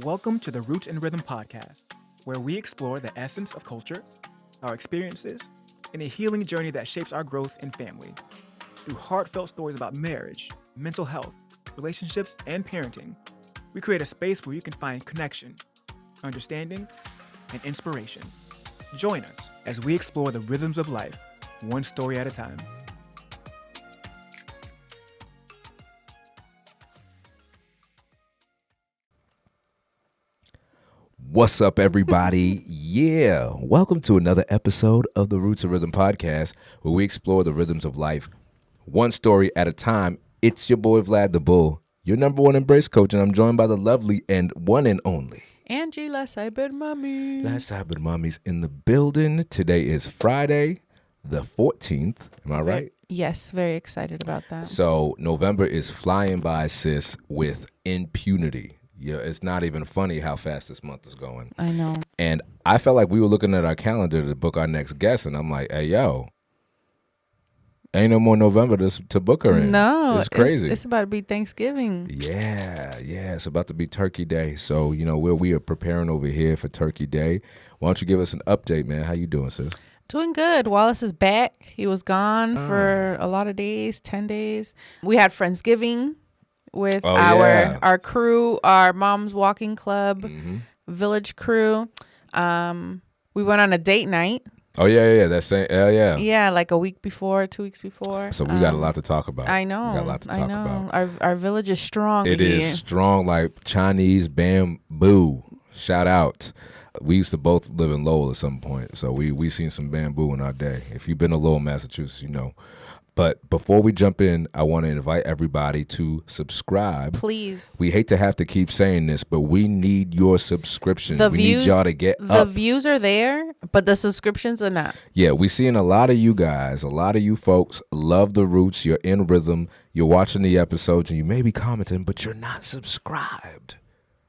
Welcome to the Roots and Rhythm podcast, where we explore the essence of culture, our experiences, and a healing journey that shapes our growth in family. Through heartfelt stories about marriage, mental health, relationships, and parenting, we create a space where you can find connection, understanding, and inspiration. Join us as we explore the rhythms of life, one story at a time. What's up, everybody? Yeah, welcome to another episode of the Roots and Rhythm podcast, where we explore the rhythms of life, one story at a time. It's your boy Vlad the Bull, your number one embrace coach, and I'm joined by the lovely and one and only Angie La Cyber Mommy. La Cyber Mommy's in the building. Today is Friday, the 14th. Am I right? Yes, very excited about that. So November is flying by, sis, with impunity. Yeah, it's not even funny how fast this month is going. I know. And I felt like we were looking at our calendar to book our next guest, and I'm like, hey, yo, ain't no more November to book her in. No. It's crazy. It's about to be Thanksgiving. Yeah, it's about to be Turkey Day. So, you know, we are preparing over here for Turkey Day. Why don't you give us an update, man? How you doing, sis? Doing good. Wallace is back. He was gone for a lot of days, 10 days. We had Friendsgiving with our crew, our mom's walking club, village crew. We went on a date night. Oh, yeah. That's saying, yeah. Yeah, like a week before, 2 weeks before. So we got a lot to talk about. I know. We got a lot to talk about. Our village is strong. It is strong like Chinese bamboo. Shout out. We used to both live in Lowell at some point, so we seen some bamboo in our day. If you've been to Lowell, Massachusetts, you know. But before we jump in, I want to invite everybody to subscribe. Please. We hate to have to keep saying this, but we need your subscriptions. Need y'all to get up. The views are there, but the subscriptions are not. Yeah, we're seeing a lot of you guys, a lot of you folks love the Roots. You're in rhythm. You're watching the episodes, and you may be commenting, but you're not subscribed.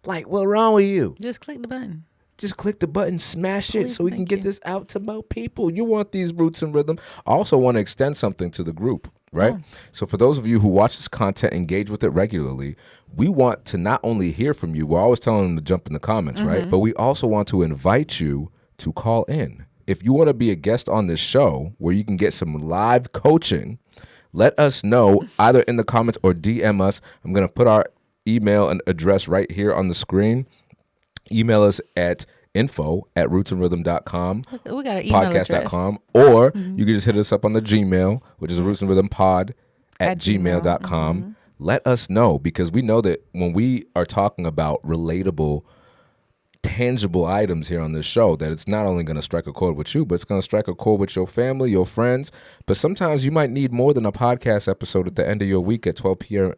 Like, what's wrong with you? Just click the button. Just click the button, smash Please, it so we can get you. this out to more people. You want these Roots and Rhythm. I also want to extend something to the group, right? Oh. So for those of you who watch this content, engage with it regularly, we want to not only hear from you, we're always telling them to jump in the comments, right? But we also want to invite you to call in. If you want to be a guest on this show where you can get some live coaching, let us know either in the comments or DM us. I'm going to put our email and address right here on the screen. Email us at info@rootsandrhythm.com, We got an email podcast.com, or you can just hit us up on the Gmail, which is rootsandrhythmpod@gmail.com. Let us know, because we know that when we are talking about relatable, tangible items here on this show, that it's not only going to strike a chord with you, but it's going to strike a chord with your family, your friends. But sometimes you might need more than a podcast episode at the end of your week at 12 p.m.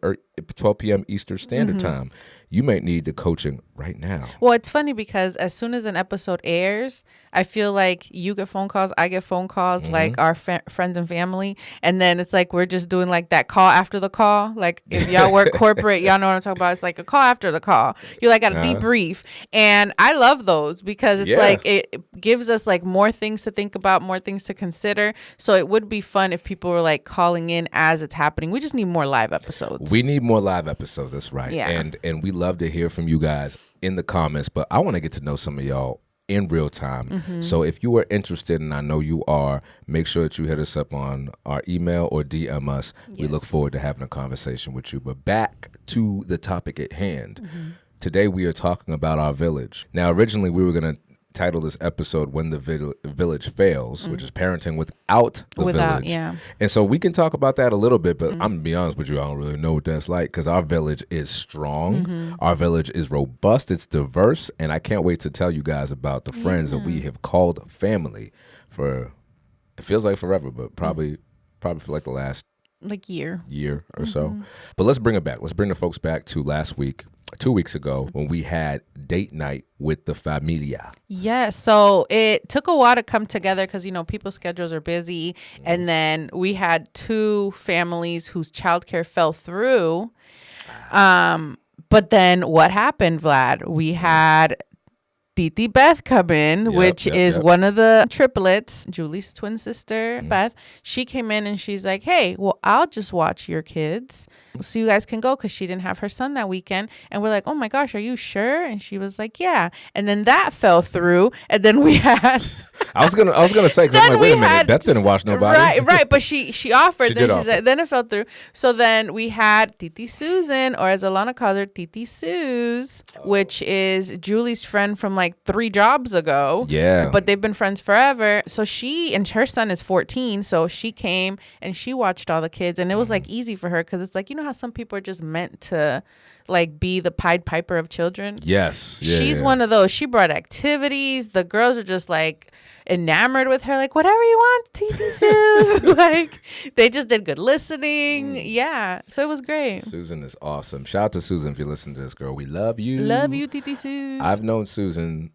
Eastern Standard Time. You might need the coaching right now. Well, it's funny because as soon as an episode airs, I feel like you get phone calls, I get phone calls, like our friends and family. And then it's like we're just doing like that call after the call. Like if y'all work corporate, y'all know what I'm talking about. It's like a call after the call. You like got a debrief. And I love those because it's like it gives us like more things to think about, more things to consider. So it would be fun if people were like calling in as it's happening. We just need more live episodes. We need more live episodes. That's right. Yeah. And we love to hear from you guys in the comments, but I want to get to know some of y'all in real time. So if you are interested, and I know you are, make sure that you hit us up on our email or DM us. We look forward to having a conversation with you. But back to the topic at hand. Today we are talking about our village. Now, originally we were going to title this episode "When the Village Fails," which is parenting without the village. Yeah. And so we can talk about that a little bit, but I'm going to be honest with you, I don't really know what that's like, because our village is strong. Our village is robust. It's diverse. And I can't wait to tell you guys about the friends that we have called family for, it feels like forever, but probably for like the last year or so. But let's bring it back. Let's bring the folks back to last week, 2 weeks ago, when we had date night with the familia. Yes. So it took a while to come together because, you know, people's schedules are busy. And then we had two families whose childcare fell through. But then what happened, Vlad? We had Titi Beth come in, which is one of the triplets, Julie's twin sister, Beth. She came in and she's like, hey, well, I'll just watch your kids. so you guys can go, because she didn't have her son that weekend. And we're like, oh my gosh, are you sure? And she was like, yeah. And then that fell through. And then we had I was gonna say, because I'm like, wait a minute, Beth didn't watch nobody. Right. But she offered. She then did she offer. said, then it fell through. So then we had Titi Susan, or as Alana calls her, Titi Suze, which is Julie's friend from like 3 jobs ago. Yeah. But they've been friends forever. So she, and her son is 14. So she came and she watched all the kids. And it was like easy for her, because it's like, you know how some people are just meant to like be the Pied Piper of children? Yes. Yeah, She's one of those. She brought activities. The girls are just like enamored with her, like, whatever you want, Titi Suze. Like, they just did good listening. Yeah. So it was great. Susan is awesome. Shout out to Susan if you listen to this, girl. We love you. Love you, Titi Suze. I've known Susan,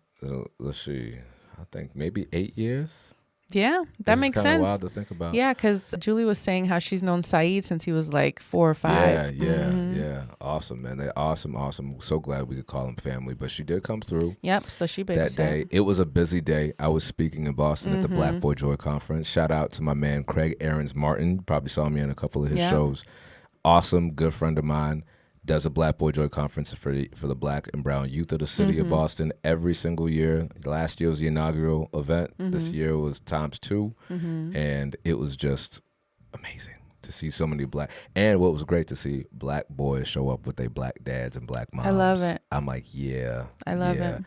let's see, I think maybe 8 years. Yeah, that makes sense. Wild to think about. Yeah, because Julie was saying how she's known Saeed since he was like 4 or 5. Yeah. Awesome, man. They're awesome. So glad we could call them family. But she did come through. Yep. So she babysat that day. It was a busy day. I was speaking in Boston at the Black Boy Joy Conference. Shout out to my man Craig Aarons Martin. You probably saw me in a couple of his shows. Awesome, good friend of mine. Does a Black Boy Joy Conference for the Black and Brown youth of the city of Boston every single year. Last year was the inaugural event. This year was ×2, and it was just amazing to see so many black. And what was great to see black boys show up with their black dads and black moms. I love it. I'm like, I love it.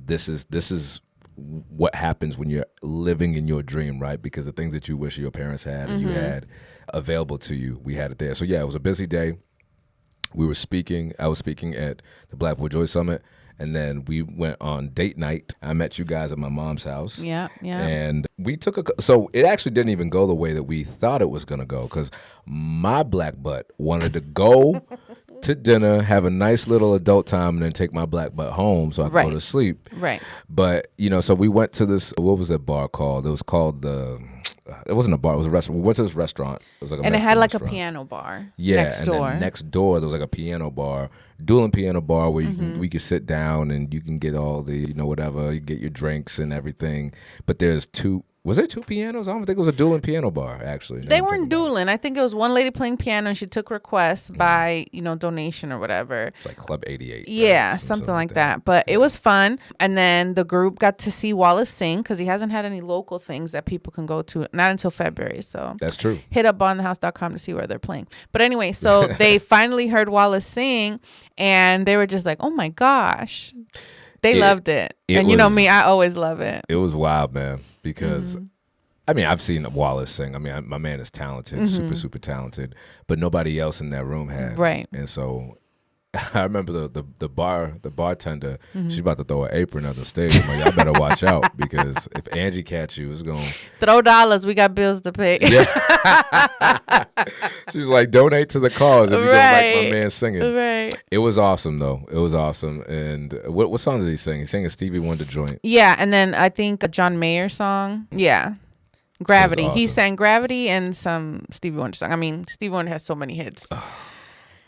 This is what happens when you're living in your dream, right? Because the things that you wish your parents had and you had available to you, we had it there. So yeah, it was a busy day. I was speaking at the Black Boy Joy Summit, and then we went on date night. I met you guys at my mom's house. Yeah. And we so it actually didn't even go the way that we thought it was going to go, because my black butt wanted to go to dinner, have a nice little adult time, and then take my black butt home so I could go to sleep. Right. But, so we went to this, what was that bar called? It was called it wasn't a bar, it was a restaurant. We went to this restaurant. It was like a and it had like restaurant. A piano bar. Yeah, next and door. then next door there was like a piano bar, dueling piano bar where we could sit down and you can get all the whatever, you get your drinks and everything. But there's two. Was there 2 pianos? I don't think it was a dueling piano bar, actually. They weren't dueling. I think it was one lady playing piano, and she took requests by, donation or whatever. It's like Club 88. Yeah, right? something like that. But it was fun. And then the group got to see Wallace sing, because he hasn't had any local things that people can go to, not until February. So that's true. Hit up bonthehouse.com to see where they're playing. But anyway, so they finally heard Wallace sing, and they were just like, oh my gosh. They loved it. And you know me, I always love it. It was wild, man. Because, I've seen Wallace sing. My man is talented, super, super talented. But nobody else in that room had. Right. And so I remember the bartender, she's about to throw an apron on the stage. I'm like, y'all better watch out, because if Angie catch you, it's going to... Throw dollars. We got bills to pay. Yeah. She's like, donate to the cause if you don't like my man singing. Right. It was awesome, though. It was awesome. And what song did he sing? He sang a Stevie Wonder joint. Yeah, and then I think a John Mayer song. Yeah. Gravity. Awesome. He sang Gravity and some Stevie Wonder song. Stevie Wonder has so many hits.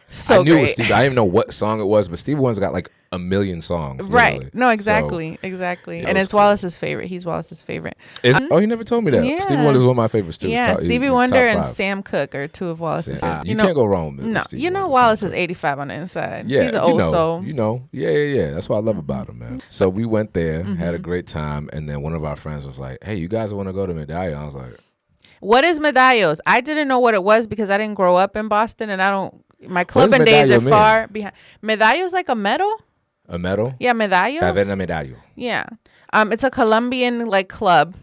So I knew great. it was Stevie. I didn't know what song it was, but Stevie Wonder's got like a million songs. Right. Literally. No, exactly. So, exactly. it And was it's cool. Wallace's favorite. He's Wallace's favorite. Oh, he never told me that. Yeah. Stevie Wonder's one of my favorites too. Yeah, Stevie he's Wonder top and 5. Sam Cooke are 2 of Wallace's favorites. You can't go wrong with No, Stevie Wonder, Wallace Sam is 85 on the inside. Yeah, He's an old soul. Yeah. That's what I love about him, man. So we went there, had a great time, and then one of our friends was like, "Hey, you guys want to go to Medallion?" I was like, What is Medallos? I didn't know what it was because I didn't grow up in Boston, and my clubbing days are far behind. Medallo's like a medal? A medal? Yeah, medallos. Taverna Medallo. Yeah. It's a Colombian nightclub.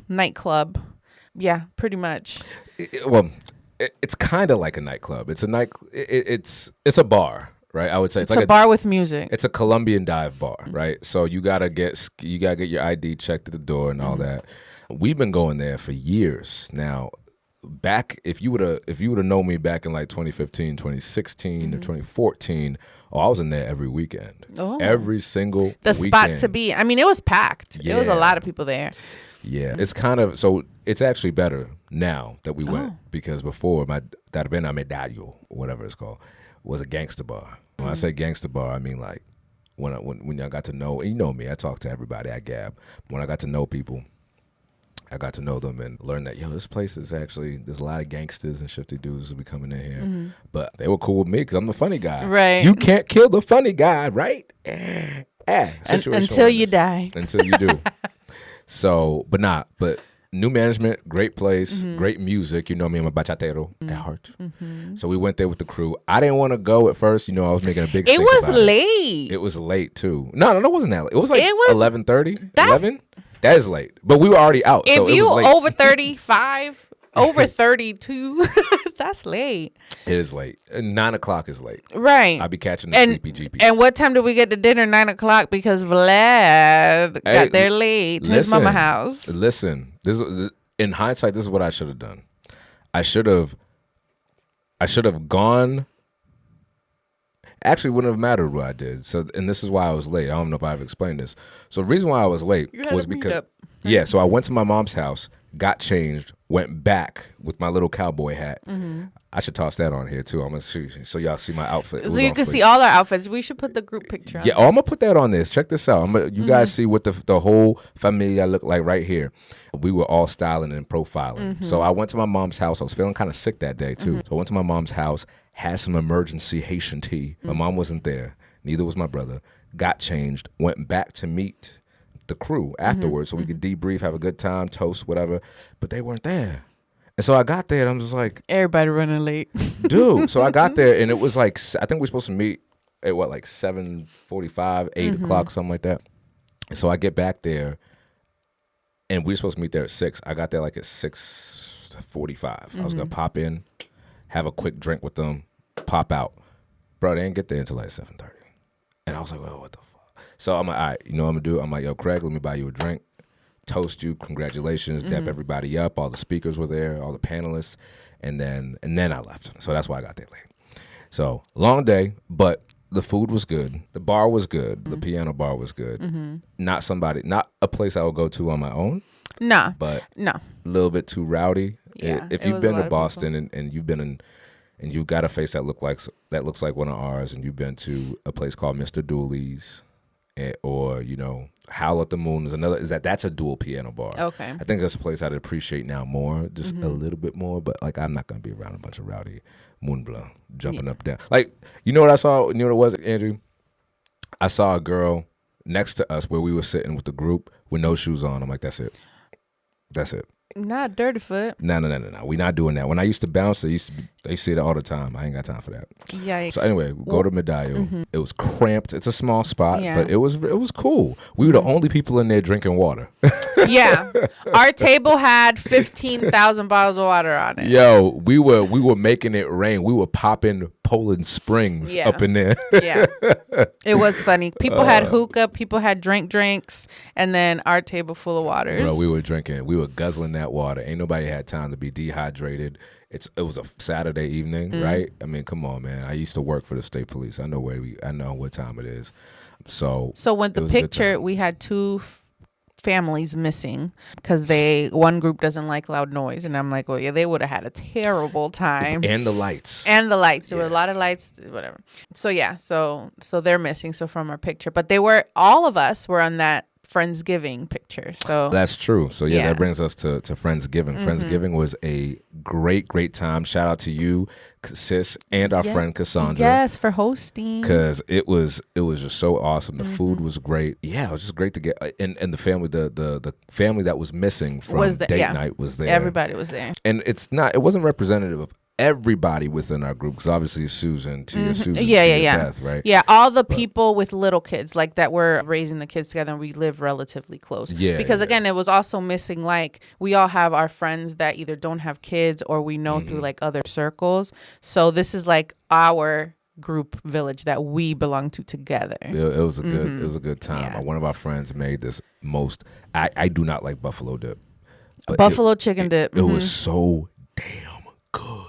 Yeah, pretty much. It's kind of like a nightclub. It's a it's a bar, right? I would say it's like a bar with music. It's a Colombian dive bar, right? So you gotta get your ID checked at the door and all that. We've been going there for years now. Back, if you would have known me back in like 2015, 2016, or 2014, I was in there every weekend. Oh. Every single the weekend. Spot to be. It was packed. Yeah. It was a lot of people there. Yeah, it's kind of, so it's actually better now that we went, because before my Taverna Medallo, whatever it's called, was a gangster bar. When I say gangster bar, I mean like when I got to know, and you know me, I talk to everybody, I gab. When I got to know people, I got to know them and learned that, this place is actually, there's a lot of gangsters and shifty dudes who be coming in here. But they were cool with me because I'm the funny guy. Right. You can't kill the funny guy, right? Until you die. Until you do. So, but new management, great place, great music. You know me, I'm a bachatero at heart. So we went there with the crew. I didn't want to go at first. I was making a big stink It was about late. It was late too. No, it wasn't that late. It was like 11:30, 11. That is late. But we were already out. If so it you was late. over 35, over 32, that's late. It is late. 9 o'clock is late. Right. I'll be catching the sleepy GPs. And what time did we get to dinner? 9 o'clock because Vlad got there late to his mama house. Listen, in hindsight, this is what I should have done. I should have gone. Actually, it wouldn't have mattered what I did. So, and this is why I was late. I don't know if I've explained this. So the reason why I was late was because, so I went to my mom's house, got changed, went back with my little cowboy hat. I should toss that on here too. I'm gonna see so y'all see my outfit. So you can see all our outfits. We should put the group picture on. Yeah, I'm gonna put that on this. Check this out. You guys see what the whole familia look like right here. We were all styling and profiling. So I went to my mom's house. I was feeling kind of sick that day too. So I went to my mom's house, had some emergency Haitian tea. My mom wasn't there. Neither was my brother. Got changed, went back to meet the crew afterwards so we could debrief, have a good time, toast, whatever. But they weren't there. And so I got there and I'm just like, everybody running late. Dude. So I got there and it was like, I think we were supposed to meet at 7:45, 8 o'clock, something like that. And so I get back there and we were supposed to meet there at 6. I got there like at 6:45. I was going to pop in, have a quick drink with them, pop out. Bro, they didn't get there until like 7:30. And I was like, well, what the fuck? So I'm like, all right, you know what I'm going to do? I'm like, yo, Craig, let me buy you a drink. Toast you, congratulations, dap everybody up. All the speakers were there, all the panelists, and then I left. So that's why I got there late. So long day, but the food was good, the bar was good, the piano bar was good. Not a place I would go to on my own. Nah, but no, a little bit too rowdy. Yeah, if you've been to Boston and you've been in, and you've got a face that looks like one of ours, and you've been to a place called Mr. Dooley's. Or Howl at the Moon is that's a dual piano bar. Okay, I think that's a place I'd appreciate now more, just a little bit more. But like, I'm not gonna be around a bunch of rowdy moonblow jumping up down. Like, you know what I saw? You know what it was, Andrew? I saw a girl next to us where we were sitting with the group with no shoes on. I'm like, that's it. Not dirty foot. No. We're not doing that. When I used to bounce, they say it all the time. I ain't got time for that. Yeah. So anyway, we go to Medallo. It was cramped. It's a small spot, but it was cool. We were the only people in there drinking water. Yeah. Our table had 15,000 bottles of water on it. Yo, we were making it rain. We were popping Poland Springs up in there. Yeah. It was funny. People had hookah, people had drinks, and then our table full of waters. Bro, we were drinking. We were guzzling that water. Ain't nobody had time to be dehydrated. It was a Saturday evening, right? I mean, come on, man. I used to work for the state police. I know what time it is. So with the picture, we had two families missing because one group doesn't like loud noise, and I'm like, well, yeah, they would have had a terrible time. And the lights. There were a lot of lights, whatever. So yeah, so they're missing. So from our picture, but all of us were on that Friendsgiving picture. So that's true. So yeah, that brings us to Friendsgiving. Friendsgiving was a great time. Shout out to you, sis, and our friend Cassandra. Yes, for hosting. Because it was just so awesome. The food was great. Yeah, it was just great to get and the family, the family that was missing from date night was there. Everybody was there. And it wasn't representative of everybody within our group, because obviously Susan to your Susan to your death, right? Yeah, all the people with little kids, like that were raising the kids together, and we live relatively close. Yeah, because again, it was also missing, like, we all have our friends that either don't have kids or we know through like other circles. So this is like our group village that we belong to together. It was a good time. Yeah. One of our friends made this I do not like buffalo dip. But buffalo chicken dip. It was so damn good.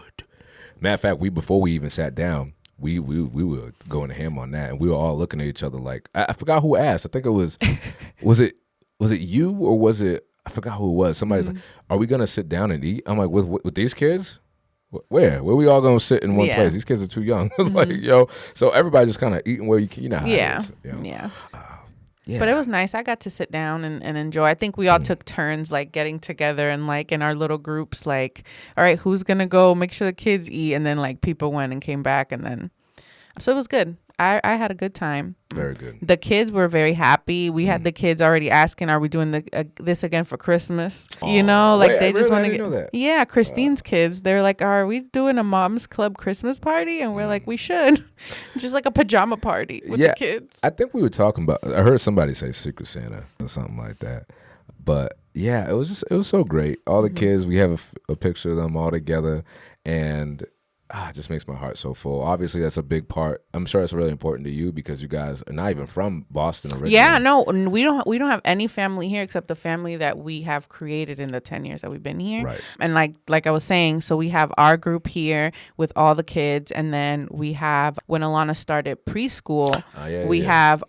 Matter of fact, before we even sat down, we were going ham on that, and we were all looking at each other like, I forgot who asked. I think it was it you or was it, I forgot who it was. Somebody's like, are we gonna sit down and eat? I'm like, with these kids? Where we all gonna sit in one place? These kids are too young. Like, yo, so everybody just kind of eating where you can. You know how it is, you know? Yeah. Yeah. But it was nice. I got to sit down and enjoy. I think we all took turns like getting together and like in our little groups, like, all right, who's going to go make sure the kids eat? And then like people went and came back. And then, so it was good. I had a good time. Very good. The kids were very happy. We had the kids already asking, "Are we doing this again for Christmas?" You know, like they just want to know that. Yeah, Christine's kids. They're like, "Are we doing a mom's club Christmas party?" And we're like, "We should." Just like a pajama party with the kids. I think we were talking about. I heard somebody say Secret Santa or something like that. But yeah, it was so great. All the kids. We have a picture of them all together, and. It just makes my heart so full. Obviously, that's a big part. I'm sure it's really important to you because you guys are not even from Boston originally. Yeah, no, we don't have any family here except the family that we have created in the 10 years that we've been here. Right. And like I was saying, so we have our group here with all the kids, and then we have when Alana started preschool, we have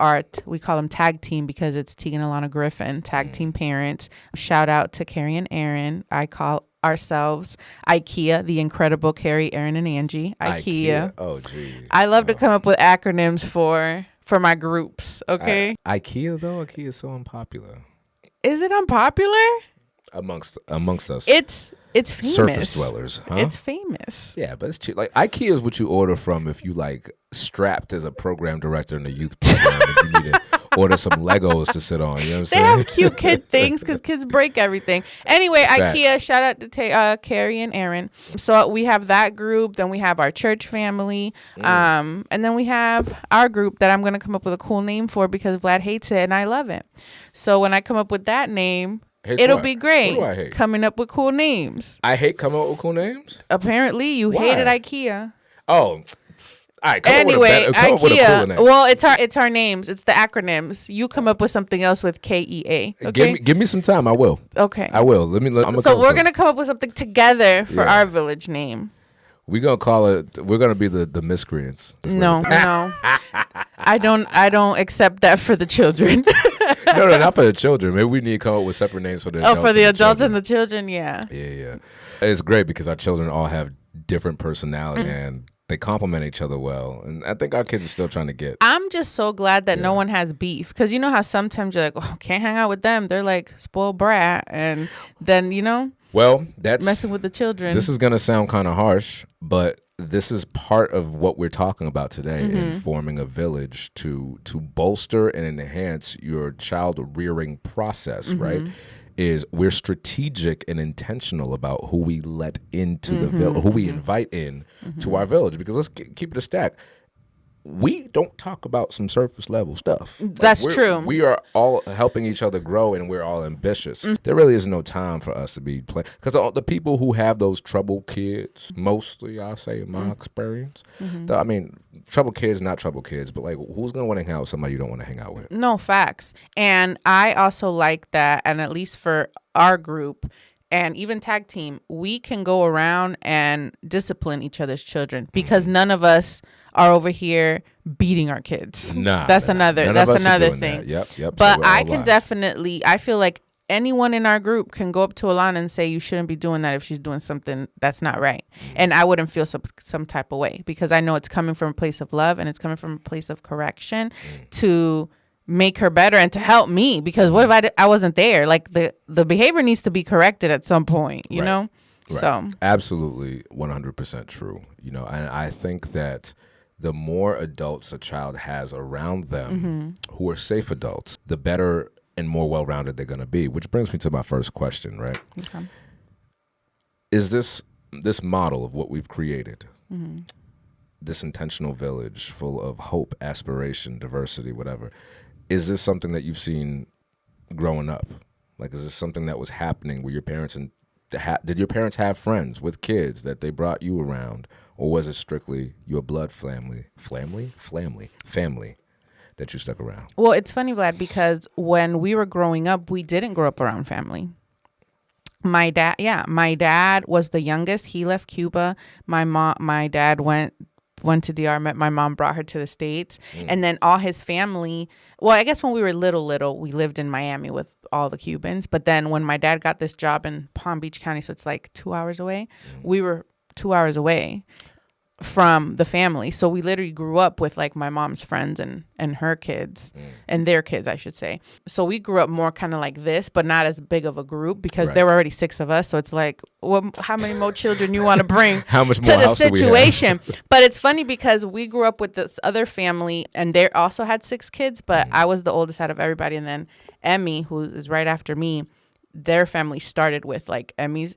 we call them tag team because it's Tegan and Alana Griffin, tag team parents. Shout out to Carrie and Aaron. I call ourselves IKEA, the incredible Carrie, Aaron, and Angie. IKEA. Oh, geez. I love to come up with acronyms for my groups. Okay. IKEA though, IKEA is so unpopular. Is it unpopular? Amongst us. It's famous. Surface dwellers. Huh? It's famous. Yeah, but it's cheap. Like IKEA is what you order from if you like strapped as a program director in a youth program and you need to order some Legos to sit on. You know what I'm saying? They have cute kid things because kids break everything. Anyway, Facts. IKEA, shout out to Carrie and Aaron. So we have that group. Then we have our church family. And then we have our group that I'm going to come up with a cool name for because Vlad hates it and I love it. So when I come up with that name, it'll be great. What do I hate? Coming up with cool names. I hate coming up with cool names? Apparently, you hated IKEA. Oh, all right. Anyway, IKEA. Name. Well, it's our names. It's the acronyms. You come up with something else with KEA. Okay? Give me some time. I will. Okay. I will. So we're gonna come up with something together for our village name. We're gonna call it. We're gonna be the miscreants. No. I don't accept that for the children. No, not for the children. Maybe we need to come up with separate names for the adults. Oh, for the adults and the children. Yeah. Yeah. It's great because our children all have different personality and they complement each other well. And I think our kids are still trying to get. I'm just so glad that no one has beef. Because you know how sometimes you're like, oh, can't hang out with them. They're like spoiled brat. And then, well, that's messing with the children. This is going to sound kind of harsh, but this is part of what we're talking about today in forming a village to bolster and enhance your child rearing process, right? Is we're strategic and intentional about who we let into the village, who we invite in to our village. Because let's keep it a stack. We don't talk about some surface level stuff. That's true. We are all helping each other grow, and we're all ambitious. There really is no time for us to be playing. Because the people who have those troubled kids, mostly, I'll say, in my experience, troubled kids, not troubled kids, but like, who's going to want to hang out with somebody you don't want to hang out with? No, facts. And I also like that, and at least for our group, and even tag team, we can go around and discipline each other's children because none of us are over here beating our kids. That's another thing. Yep. But I can definitely, I feel like anyone in our group can go up to Alana and say, you shouldn't be doing that if she's doing something that's not right. And I wouldn't feel some type of way because I know it's coming from a place of love and it's coming from a place of correction to make her better and to help me, because what if I wasn't there? Like the behavior needs to be corrected at some point, you know? Right. So absolutely 100% true. And I think that the more adults a child has around them who are safe adults, the better and more well-rounded they're going to be, which brings me to my first question, right? Okay. Is this model of what we've created, this intentional village full of hope, aspiration, diversity, whatever, is this something that you've seen growing up? Like, is this something that was happening where your parents did your parents have friends with kids that they brought you around, or was it strictly your blood family that you stuck around? Well, it's funny, Vlad, because when we were growing up, we didn't grow up around family. My dad was the youngest. He left Cuba. My dad went to DR, met my mom, brought her to the States. And then all his family, well, I guess when we were little, we lived in Miami with all the Cubans. But then when my dad got this job in Palm Beach County, so it's like 2 hours away, we were 2 hours away. from the family. So we literally grew up with like my mom's friends and her kids and their kids, I should say. So we grew up more kind of like this, but not as big of a group because there were already 6 of us. So it's like, well, how many more children you want to bring How much to more the house do we have? situation? But it's funny because we grew up with this other family and they also had 6 kids, but I was the oldest out of everybody. And then Emmy, who is right after me, their family started with like Emmy's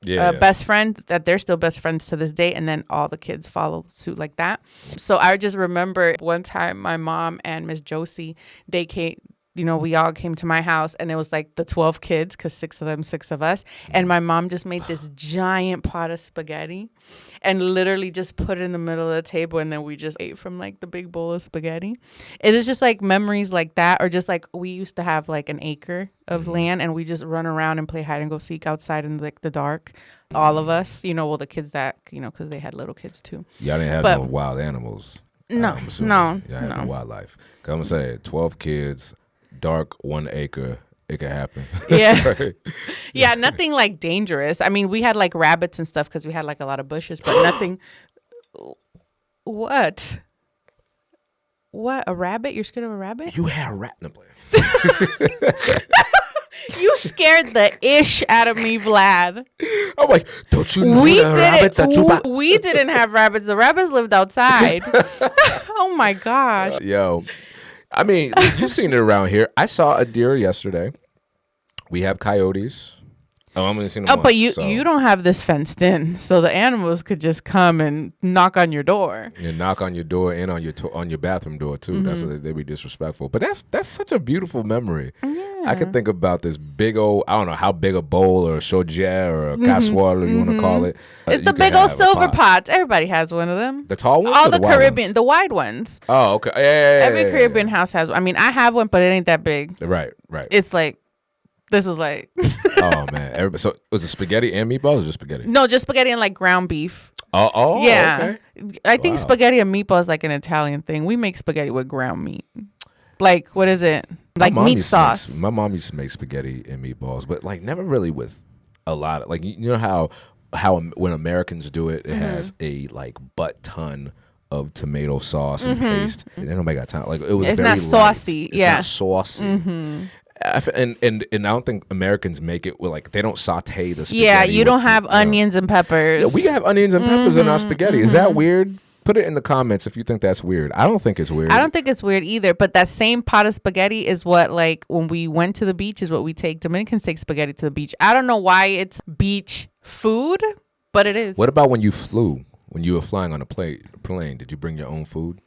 best friend, that they're still best friends to this day, and then all the kids follow suit like that. So I just remember one time my mom and Miss Josie, they came, we all came to my house and it was like the 12 kids because 6 of them, 6 of us, and my mom just made this giant pot of spaghetti and literally just put it in the middle of the table, and then we just ate from like the big bowl of spaghetti. It is just like memories like that, or just like we used to have like an acre of land and we just run around and play hide and go seek outside in like the dark, all of us, the kids that because they had little kids too. Y'all didn't have no wild animals. No. Y'all had no wildlife. Cause I'm gonna say 12 kids, dark, 1 acre, it could happen. Yeah. Right? Yeah, nothing like dangerous. I mean, we had like rabbits and stuff because we had like a lot of bushes, but nothing. What? A rabbit? You're scared of a rabbit? You had a rat in the plane. You scared the ish out of me, Vlad. I'm like, don't you know the rabbits that you bought? We didn't have rabbits. The rabbits lived outside. Oh my gosh. Yo, I mean, you've seen it around here. I saw a deer yesterday. We have coyotes. Oh, I'm gonna see them. But you don't have this fenced in, so the animals could just come and knock on your door. And knock on your door and on your bathroom door too. Mm-hmm. That's what they be disrespectful. But that's such a beautiful memory. Yeah. I can think about this big old, I don't know how big a bowl or a shojier or a casserole you want to call it. It's the big old silver pots. Everybody has one of them. The tall ones? All the Caribbean, the wide ones. Oh, okay. Yeah, Every Caribbean house has one. I mean, I have one, but it ain't that big. Right. It's like, this was like. Oh, man. So was it spaghetti and meatballs or just spaghetti? No, just spaghetti and like ground beef. Oh, yeah. Okay. I think spaghetti and meatballs is like an Italian thing. We make spaghetti with ground meat. Like, what is it? Like meat sauce. My mom used to make spaghetti and meatballs, but like never really with a lot of, like, you know how when Americans do it, it has a like butt ton of tomato sauce and paste. And nobody got time. Like, it was it's very not saucy. It's not saucy. And I don't think Americans make it with, like, they don't saute the spaghetti. Yeah, you don't have onions and peppers. Yeah, we have onions and peppers in our spaghetti. Is that weird? Put it in the comments if you think that's weird. I don't think it's weird. I don't think it's weird either. But that same pot of spaghetti is what, like, when we went to the beach is what we take. Dominicans take spaghetti to the beach. I don't know why it's beach food, but it is. What about when you flew? When you were flying on a plane, did you bring your own food?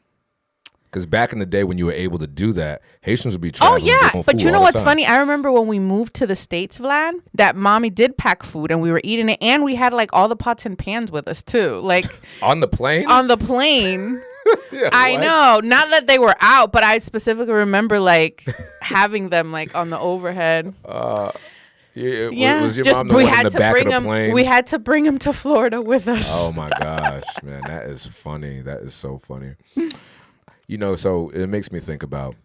Because back in the day when you were able to do that, Haitians would be traveling. Oh, yeah. But you know what's funny? I remember when we moved to the States, Vlad, that mommy did pack food and we were eating it. And we had like all the pots and pans with us too. Like on the plane? On the plane. Yeah, I know. Not that they were out, but I specifically remember like having them like on the overhead. Yeah. Was your mom the one in the back of the plane? We had to bring him to Florida with us. Oh, my gosh, man. That is funny. That is so funny. You know, so it makes me think about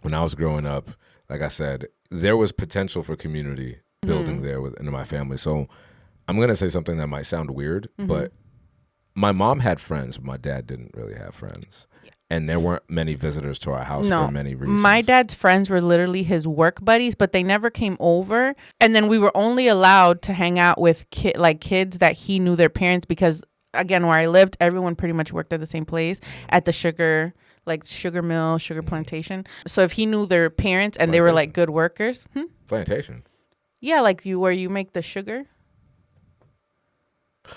when I was growing up, like I said, there was potential for community building there in my family. So I'm going to say something that might sound weird, but my mom had friends, but my dad didn't really have friends. And there weren't many visitors to our house for many reasons. My dad's friends were literally his work buddies, but they never came over. And then we were only allowed to hang out with kids that he knew their parents because, again, where I lived, everyone pretty much worked at the same place at the sugar mill, sugar plantation. So if he knew their parents and they were like good workers. Plantation? Yeah, like where you make the sugar.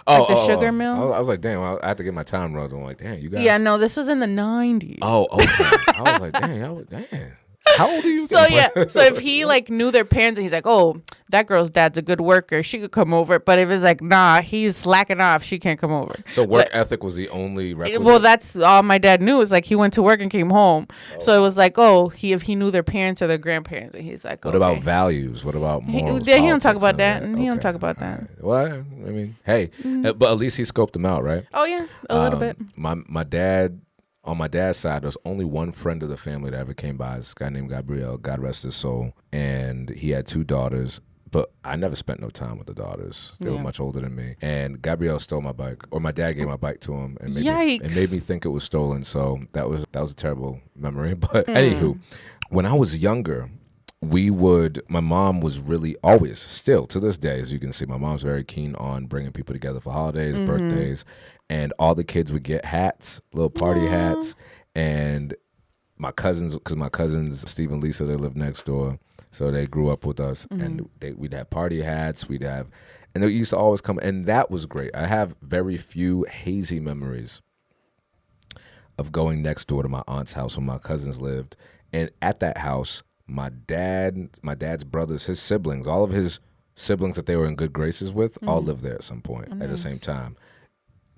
The sugar mill. I was like, damn, I have to get my time wrong. I'm like, damn, you guys. Yeah, no, this was in the 90s. Oh, okay. I was like, damn. How old are you? So if he like knew their parents and he's like, oh, that girl's dad's a good worker, she could come over. But if it's like, nah, he's slacking off, she can't come over. So work ethic was the only requisite? Well, that's all my dad knew. Is like he went to work and came home. So it was like, if he knew their parents or their grandparents, and he's like, what about values? What about morals? He don't talk about that. He don't talk about that. Right. Well, I mean, hey, but at least he scoped them out, right? Oh yeah, a little bit. My dad. On my dad's side, there's only one friend of the family that ever came by. This guy named Gabriel, God rest his soul. And he had 2 daughters. But I never spent no time with the daughters. They were much older than me. And Gabrielle stole my bike, or my dad gave my bike to him and made me think it was stolen. So that was a terrible memory. But anywho, when I was younger, my mom was really always, still to this day, as you can see, my mom's very keen on bringing people together for holidays, birthdays, and all the kids would get hats, little party hats. And my cousins, Steve and Lisa, they live next door. So they grew up with us, and we'd have party hats. And they used to always come, and that was great. I have very few hazy memories of going next door to my aunt's house where my cousins lived. And at that house, my dad's brothers, his siblings, all of his siblings that they were in good graces with, all lived there at some point at the same time.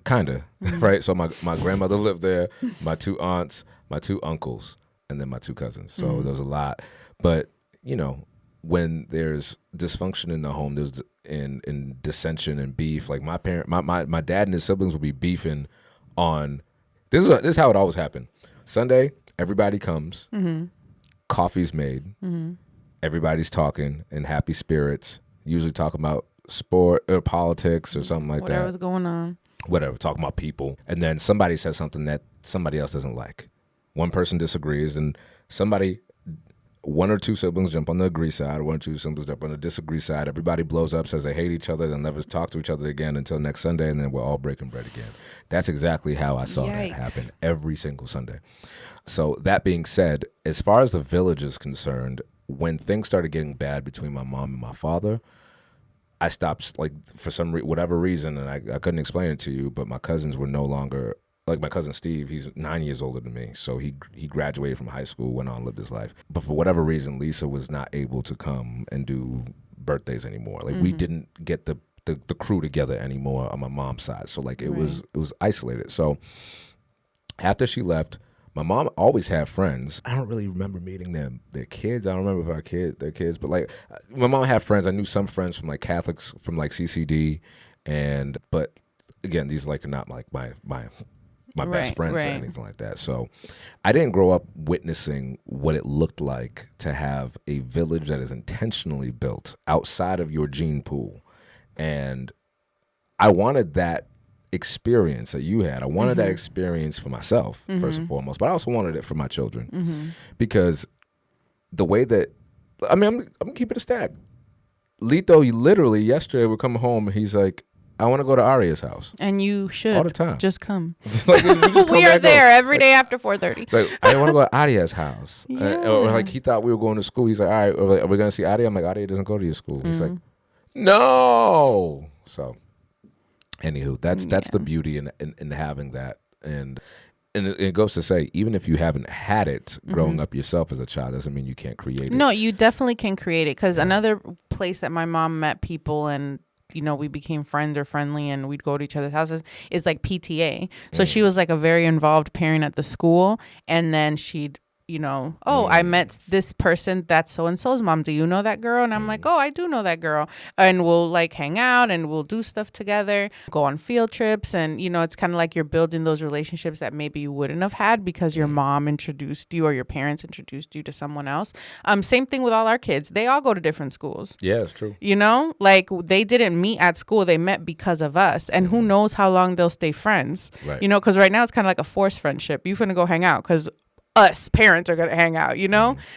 Kind of, right? So my grandmother lived there, my 2 aunts, my 2 uncles, and then my 2 cousins. So there was a lot. But when there's dysfunction in the home, there's in dissension and beef. Like my dad and his siblings would be beefing on. This is how it always happened. Sunday, everybody comes, coffee's made, everybody's talking in happy spirits. Usually talking about sport or politics or something like that. Whatever's going on. Whatever, talking about people, and then somebody says something that somebody else doesn't like. One person disagrees, and 1 or 2 siblings jump on the agree side, 1 or 2 siblings jump on the disagree side. Everybody blows up, says they hate each other, they'll never talk to each other again until next Sunday, and then we're all breaking bread again. That's exactly how I saw that happen every single Sunday. So that being said, as far as the village is concerned, when things started getting bad between my mom and my father, I stopped, like, for whatever reason, and I couldn't explain it to you, but my cousins were no longer. Like my cousin Steve, he's 9 years older than me, so he graduated from high school, went on, lived his life. But for whatever reason, Lisa was not able to come and do birthdays anymore. Like we didn't get the crew together anymore on my mom's side. So like it was isolated. So after she left, my mom always had friends. I don't really remember meeting their kids. I don't remember if their kids, but like my mom had friends. I knew some friends from like Catholics from like CCD, but again, these like are not like my best friends or anything like that. So I didn't grow up witnessing what it looked like to have a village that is intentionally built outside of your gene pool. And I wanted that experience that you had. I wanted that experience for myself, first and foremost, but I also wanted it for my children because the way that, I mean, I'm keeping it a stack. Lito, literally yesterday we're coming home and he's like, I want to go to Aria's house. And you should. All the time. Just come. Like, we are there every day after 4:30. It's like, I want to go to Aria's house. Or like he thought we were going to school. He's like, all right, are we going to see Aria? I'm like, Aria doesn't go to your school. He's like, no. So, anywho, that's the beauty in having that. And it goes to say, even if you haven't had it growing up yourself as a child, doesn't mean you can't create it. No, you definitely can create it. Because another place that my mom met people and we became friends or friendly and we'd go to each other's houses is like PTA. So she was like a very involved parent at the school. And then she'd, I met this person that's so-and-so's mom. Do you know that girl? And I'm like, oh, I do know that girl. And we'll like hang out and we'll do stuff together, go on field trips. And, it's kind of like you're building those relationships that maybe you wouldn't have had because your mom introduced you or your parents introduced you to someone else. Same thing with all our kids. They all go to different schools. Yeah, it's true. Like they didn't meet at school. They met because of us. And who knows how long they'll stay friends, because right now it's kind of like a forced friendship. You're going to go hang out because us parents are going to hang out,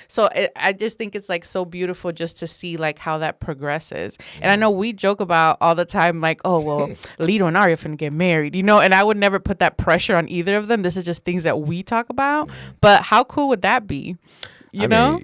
So I just think it's like so beautiful just to see like how that progresses. And I know we joke about all the time, like, oh, well, Lito and Aria finna get married, and I would never put that pressure on either of them. This is just things that we talk about. But how cool would that be? You know?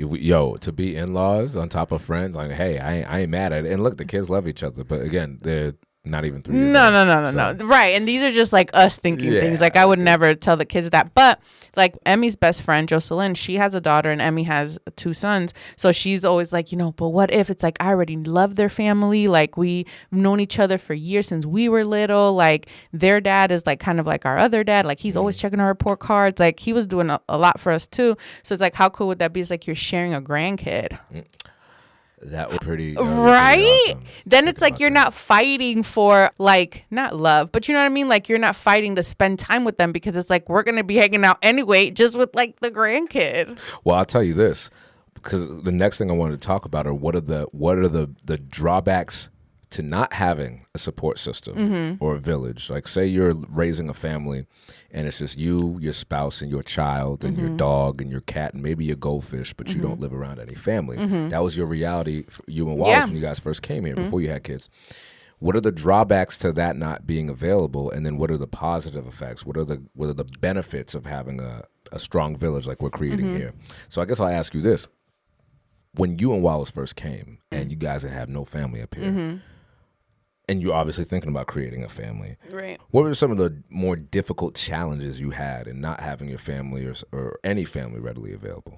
To be in-laws on top of friends, like, hey, I ain't mad at it. And look, the kids love each other. But again, they're not even 3 years old. No. Right. And these are just like us thinking things. Like I would never tell the kids that. But like Emmy's best friend, Jocelyn, she has a daughter and Emmy has 2 sons. So she's always like, but what if it's like, I already love their family. Like we've known each other for years since we were little. Like their dad is like kind of like our other dad. Like he's always checking our report cards. Like he was doing a lot for us too. So it's like, how cool would that be? It's like you're sharing a grandkid. That was pretty right. Pretty awesome. Then it's like you're not fighting for like not love, but you know what I mean. Like you're not fighting to spend time with them because it's like we're gonna be hanging out anyway, just with like the grandkid. Well, I'll tell you this: because the next thing I wanted to talk about are what are the drawbacks to not having a support system or a village. Like, say you're raising a family and it's just you, your spouse, and your child, and your dog, and your cat, and maybe your goldfish, but you don't live around any family. That was your reality for you and Wallace when you guys first came here, before you had kids. What are the drawbacks to that not being available, and then what are the positive effects? What are the benefits of having a strong village like we're creating here? So I guess I'll ask you this. When you and Wallace first came, and you guys had no family up here, and you're obviously thinking about creating a family. Right. What were some of the more difficult challenges you had in not having your family or any family readily available?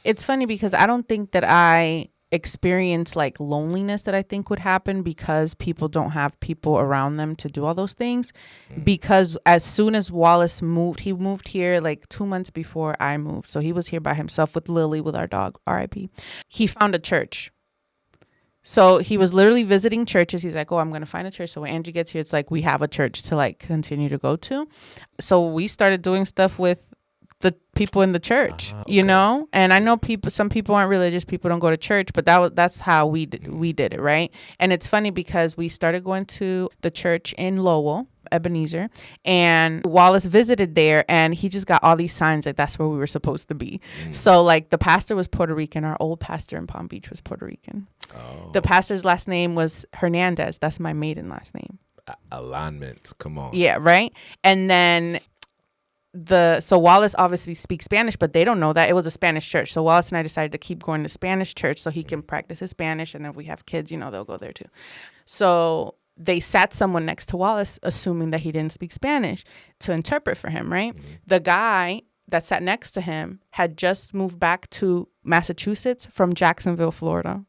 It's funny because I don't think that I experienced like loneliness that I think would happen because people don't have people around them to do all those things. Because as soon as Wallace moved, he moved here like 2 months before I moved. So he was here by himself with Lily, with our dog, R.I.P. He found a church. So he was literally visiting churches. He's like, oh, I'm going to find a church. So when Angie gets here, it's like we have a church to like continue to go to. So we started doing stuff with the people in the church, you know? And I know some people aren't religious. People don't go to church, but that's how we did it, right? And it's funny because we started going to the church in Lowell, Ebenezer, and Wallace visited there, and he just got all these signs that that's where we were supposed to be. So like the pastor was Puerto Rican. Our old pastor in Palm Beach was Puerto Rican. The pastor's last name was Hernandez. That's my maiden last name. Alignment. Come on. Yeah, right? And then so Wallace obviously speaks Spanish, but they don't know that. It was a Spanish church. So Wallace and I decided to keep going to Spanish church so he can practice his Spanish. And if we have kids, they'll go there too. So they sat someone next to Wallace, assuming that he didn't speak Spanish, to interpret for him, right? The guy that sat next to him had just moved back to Massachusetts from Jacksonville, Florida.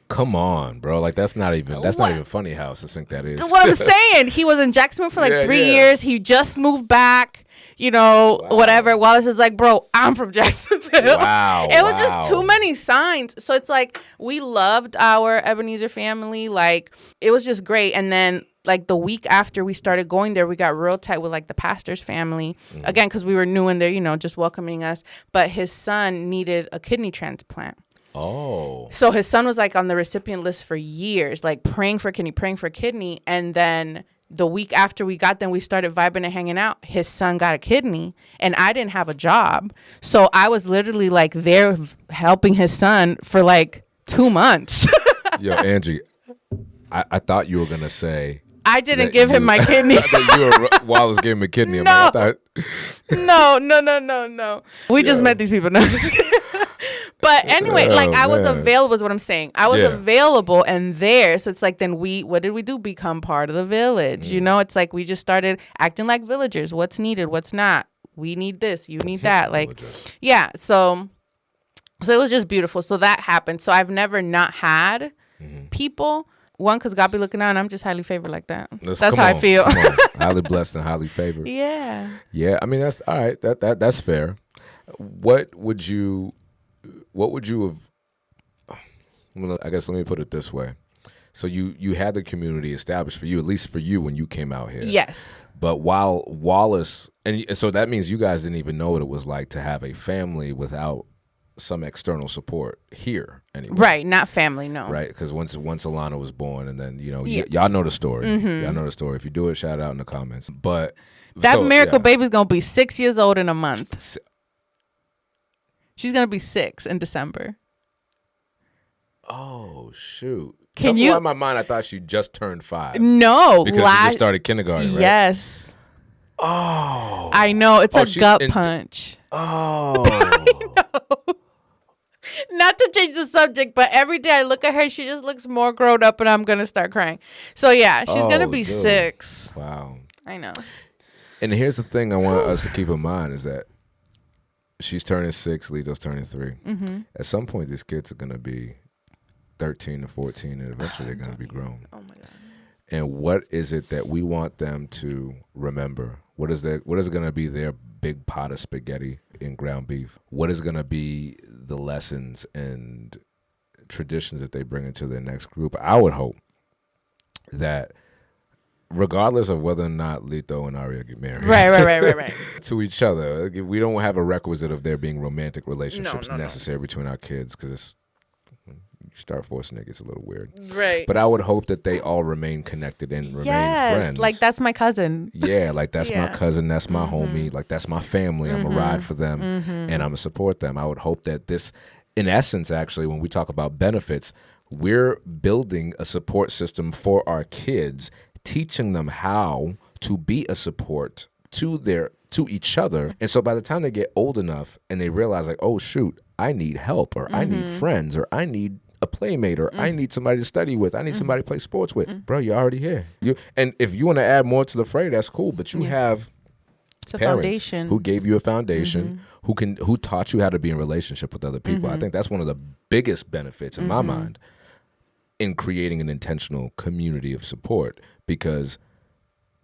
Come on, bro. Like, that's not even funny how succinct that is. That's what I'm saying. He was in Jacksonville for like 3 years. He just moved back, whatever. Wallace is like, bro, I'm from Jacksonville. Wow. It was just too many signs. So it's like we loved our Ebenezer family. Like, it was just great. And then like the week after we started going there, we got real tight with like the pastor's family. Again, because we were new in there, just welcoming us. But his son needed a kidney transplant. Oh. So his son was like on the recipient list for years, like praying for kidney. And then the week after we got them, we started vibing and hanging out. His son got a kidney and I didn't have a job. So I was literally like there helping his son for like 2 months. Yo, Angie, I thought you were going to say. I didn't give him my kidney. I thought Wallace gave him a kidney. No. No. We just met these people. No. But anyway, I was available is what I'm saying. I was available and there. So it's like then what did we do? Become part of the village. It's like we just started acting like villagers. What's needed? What's not? We need this. You need that. Like, yeah. So it was just beautiful. So that happened. So I've never not had people. One, because God be looking out and I'm just highly favored like that. That's how I feel. Highly blessed and highly favored. Yeah. Yeah. I mean, that's all right. That's fair. What would you have, I guess let me put it this way. So you had the community established for you, at least for you when you came out here. Yes. But while Wallace, and so that means you guys didn't even know what it was like to have a family without some external support here anyway. Right, not family, no. Right, because once Alana was born, and then y'all know the story. Y'all know the story. If you do it, shout it out in the comments. But that miracle baby's gonna be 6 years old in a month. She's gonna be 6 in December. Oh shoot! Can you? In my mind, I thought she just turned 5. No, because she just started kindergarten. Right? Yes. Oh. I know it's a gut punch. Oh. Not to change the subject, but every day I look at her, she just looks more grown up, and I'm gonna start crying. So yeah, she's gonna be 6. Wow. I know. And here's the thing I want us to keep in mind is that she's turning 6, Lito's turning 3. At some point, these kids are gonna be 13 to 14, and eventually they're gonna be grown. Oh my God. And what is it that we want them to remember? What is going to be their big pot of spaghetti and ground beef? What is going to be the lessons and traditions that they bring into their next group? I would hope that regardless of whether or not Lito and Aria get married. Right. To each other. We don't have a requisite of there being romantic relationships No. necessary between our kids, because you start forcing it gets a little weird. Right. But I would hope that they all remain connected and remain friends. Like that's my cousin. Yeah, like that's my cousin, that's my homie, like that's my family. I'm a ride for them and I'm gonna support them. I would hope that this, in essence, actually, when we talk about benefits, we're building a support system for our kids, teaching them how to be a support to each other. And so by the time they get old enough and they realize, like, oh shoot, I need help, or I need friends, or I need a playmate, or I need somebody to study with, I need somebody to play sports with. Bro, you're already here. And if you want to add more to the fray, that's cool. But you have it's a parents foundation who gave you a foundation, who taught you how to be in relationship with other people. I think that's one of the biggest benefits in my mind in creating an intentional community of support, because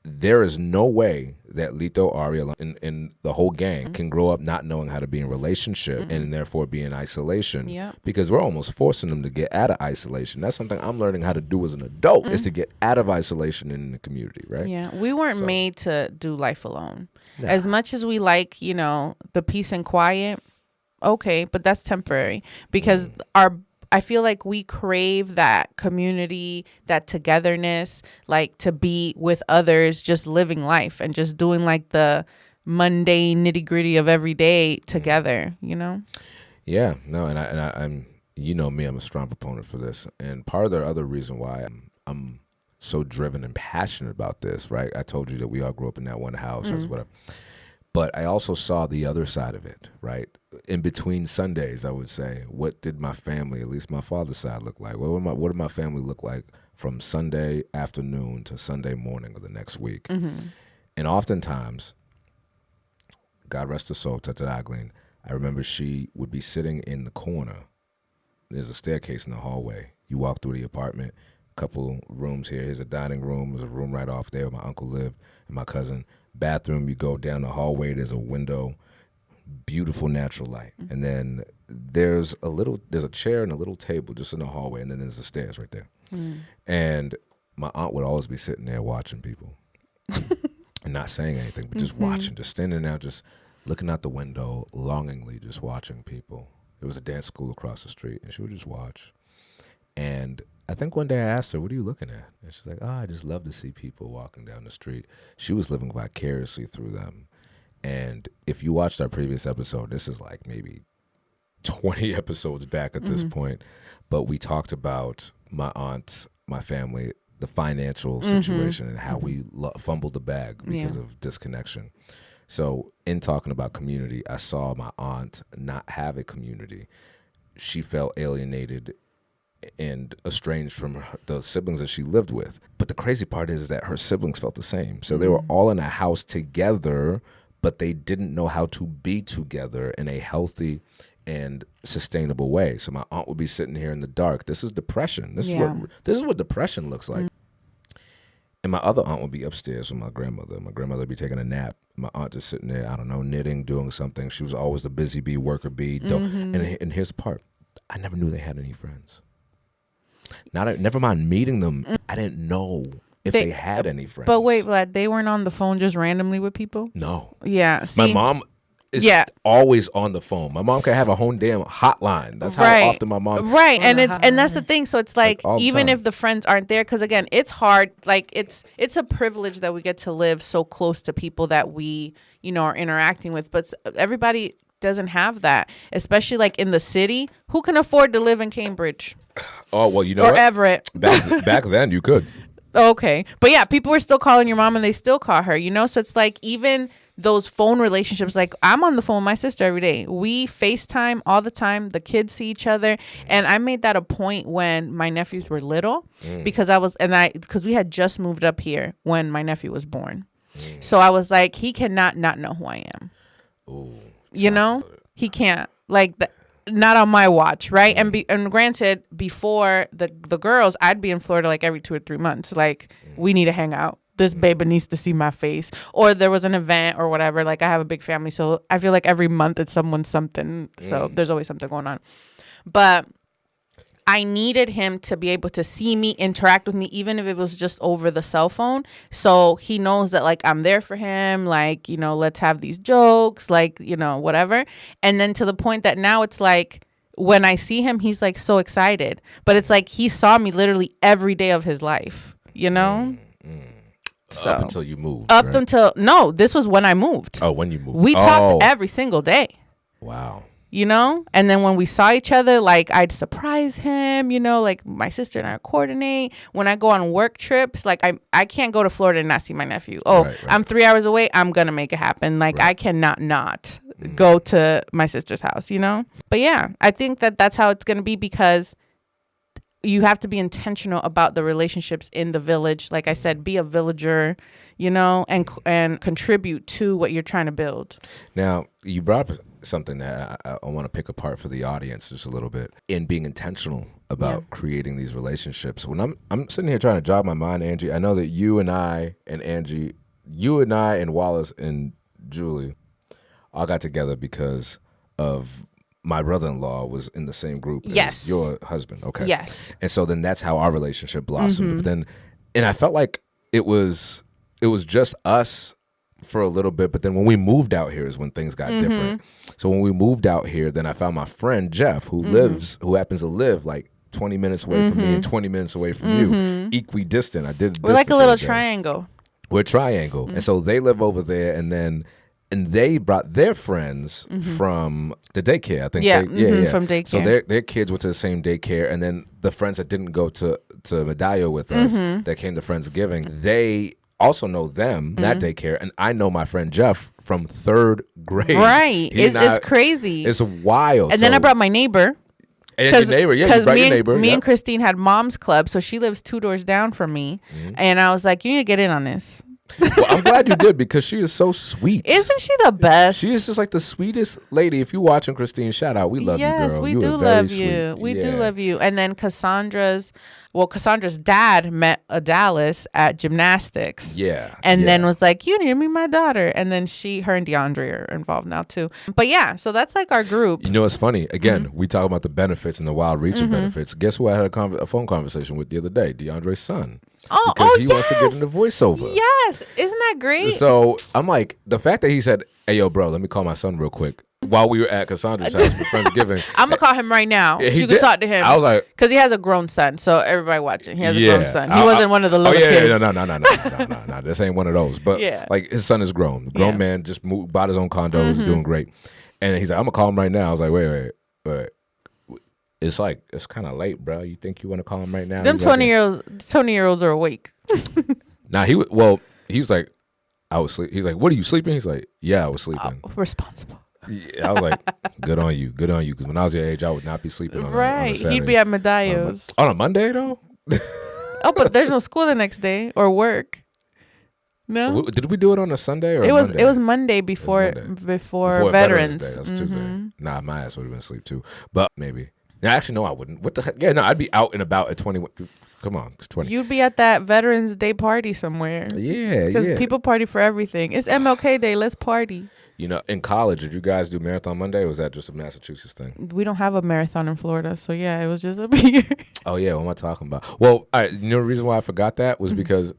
there is no way that Lito, Ariel, and the whole gang can grow up not knowing how to be in relationship and therefore be in isolation. Yeah. Because we're almost forcing them to get out of isolation. That's something I'm learning how to do as an adult, is to get out of isolation in the community, right? Yeah, we weren't made to do life alone. Nah. As much as we like, the peace and quiet, okay, but that's temporary, because I feel like we crave that community, that togetherness, like to be with others, just living life and just doing like the mundane nitty gritty of every day together, Yeah, no, and I'm, me, I'm a strong proponent for this. And part of the other reason why I'm so driven and passionate about this, right? I told you that we all grew up in that one house, that's whatever. But I also saw the other side of it, right? In between Sundays, I would say, what did my family, at least my father's side, look like? What did my family look like from Sunday afternoon to Sunday morning of the next week? And oftentimes, God rest her soul, Tata Aglin, I remember she would be sitting in the corner. There's a staircase in the hallway. You walk through the apartment, a couple rooms here. Here's a dining room. There's a room right off there where my uncle lived and my cousin. Bathroom, you go down the hallway, there's a window, beautiful natural light. And then there's a chair and a little table just in the hallway, and then there's the stairs right there. And my aunt would always be sitting there watching people and not saying anything, but just watching, just standing there, just looking out the window, longingly just watching people. There was a dance school across the street, and she would just watch. And I think one day I asked her, what are you looking at? And she's like, I just love to see people walking down the street. She was living vicariously through them. And if you watched our previous episode, this is like maybe 20 episodes back at this point, but we talked about my aunt, my family, the financial situation, and how we fumbled the bag because of disconnection. So in talking about community, I saw my aunt not have a community. She felt alienated and estranged from the siblings that she lived with. But the crazy part is that her siblings felt the same. So they were all in a house together, but they didn't know how to be together in a healthy and sustainable way. So my aunt would be sitting here in the dark. This is depression. This is what depression looks like. And my other aunt would be upstairs with my grandmother. My grandmother would be taking a nap. My aunt just sitting there, I don't know, knitting, doing something. She was always the busy bee, worker bee. And here's the part. I never knew they had any friends. Never mind meeting them. I didn't know if they had any friends. But wait, Vlad, they weren't on the phone just randomly with people? No. Yeah. See? My mom is always on the phone. My mom can have a whole damn hotline. That's how often my mom. Right. And that's the thing. So it's like even if the friends aren't there, because again, it's hard. Like it's a privilege that we get to live so close to people that we, are interacting with. But everybody doesn't have that, especially like in the city. Who can afford to live in Cambridge? Oh, well, you know or what? Everett. Back then you could. Okay. But yeah, people were still calling your mom and they still call her, So it's like even those phone relationships, like I'm on the phone with my sister every day. We FaceTime all the time. The kids see each other. And I made that a point when my nephews were little because we had just moved up here when my nephew was born. So I was like, he cannot not know who I am. Ooh. He can't, like, not on my watch, right? And granted, before the girls, I'd be in Florida like every 2 or 3 months. Like, we need to hang out. This baby needs to see my face. Or there was an event or whatever. Like, I have a big family, so I feel like every month it's someone's something. So there's always something going on. But I needed him to be able to see me, interact with me, even if it was just over the cell phone. So he knows that like I'm there for him, like, you know, let's have these jokes, like, you know, whatever. And then to the point that now it's like when I see him, he's like so excited. But it's like he saw me literally every day of his life, you know? So, up until you moved. No, this was when I moved. Oh, when you moved. We talked every single day. Wow. You know, and then when we saw each other, like I'd surprise him, you know, like my sister and I coordinate. When I go on work trips, like I can't go to Florida and not see my nephew. Oh, right. I'm 3 hours away. I'm going to make it happen. Like I cannot not go to my sister's house, you know. But yeah, I think that that's how it's going to be, because you have to be intentional about the relationships in the village. Like I said, be a villager, you know, and contribute to what you're trying to build. Now, you brought up something that I want to pick apart for the audience just a little bit, in being intentional about creating these relationships. When I'm sitting here trying to jog my mind, Angie, I know that you and I and Wallace and Julie all got together because of my brother-in-law was in the same group as your husband. Okay. Yes. And so then that's how our relationship blossomed. But then, and I felt like it was just us for a little bit, but then when we moved out here is when things got different. So when we moved out here, then I found my friend Jeff, who happens to live like 20 minutes away from me and 20 minutes away from you, equidistant. We're like a little triangle. We're a triangle. And so they live over there, and they brought their friends from the daycare. I think from daycare. So their kids went to the same daycare, and then the friends that didn't go to Medallo with us, that came to Friendsgiving, they also know them, that daycare, and I know my friend Jeff from 3rd grade. Right. It's crazy. It's wild. And then I brought my neighbor. And your neighbor, you brought your neighbor. Me and Christine had mom's club, so she lives 2 doors down from me. And I was like, you need to get in on this. Well, I'm glad you did, because she is so sweet. Isn't she the best? She is just like the sweetest lady. If you're watching, Christine, shout out. We love you, girl. Yes, we do love you. We do love you. And then Cassandra's dad met Dallas at gymnastics. Yeah. And then was like, you need to meet my daughter. And then her and DeAndre are involved now too. But yeah, so that's like our group. You know, it's funny. Again, we talk about the benefits and the wild reaching benefits. Guess who I had a phone conversation with the other day? DeAndre's son. Because he wants to get into voiceover. Yes. Isn't that great? So I'm like, the fact that he said, hey, yo, bro, let me call my son real quick. While we were at Cassandra's house for Friendsgiving. I'm going to call him right now. So you can talk to him. I was like. Because he has a grown son. So everybody watching. He has a grown son. He wasn't one of the little kids. No. This ain't one of those. But like his son is grown. Grown man just bought his own condo. Is doing great. And he's like, I'm going to call him right now. I was like, wait. It's like, it's kind of late, bro. You think you want to call him right now? Them 20-year-olds are awake. Nah, he was like, I was sleeping. He's like, what, are you sleeping? He's like, yeah, I was sleeping. Responsible. Yeah, I was like, good on you. Because when I was your age, I would not be sleeping on a Saturday. He'd be at Medallo's. On a Monday, though? Oh, but there's no school the next day or work. No? Did we do it on a Sunday or Monday? It was Monday before Veterans Day. That's Tuesday. Nah, my ass would have been asleep too. But maybe. Yeah, actually, no, I wouldn't. What the heck? Yeah, no, I'd be out and about at 20. Come on, it's 20. You'd be at that Veterans Day party somewhere. Yeah, because people party for everything. It's MLK Day. Let's party. You know, in college, did you guys do Marathon Monday, or was that just a Massachusetts thing? We don't have a marathon in Florida, so yeah, it was just up here. Oh yeah, what am I talking about? Well, all right, you know the reason why I forgot that was because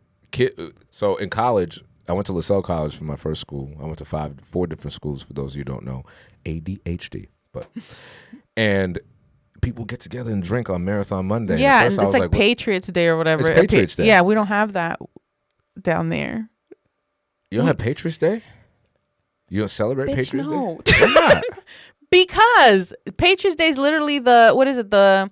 so in college, I went to LaSalle College for my first school. I went to 4 different schools, for those of you who don't know. ADHD. And people get together and drink on Marathon Monday. Yeah, and it's like Patriots Day or whatever. It's Patriots Day. Yeah, we don't have that down there. You don't have Patriots Day? You don't celebrate Patriots Day? Why not? Because Patriots Day is literally the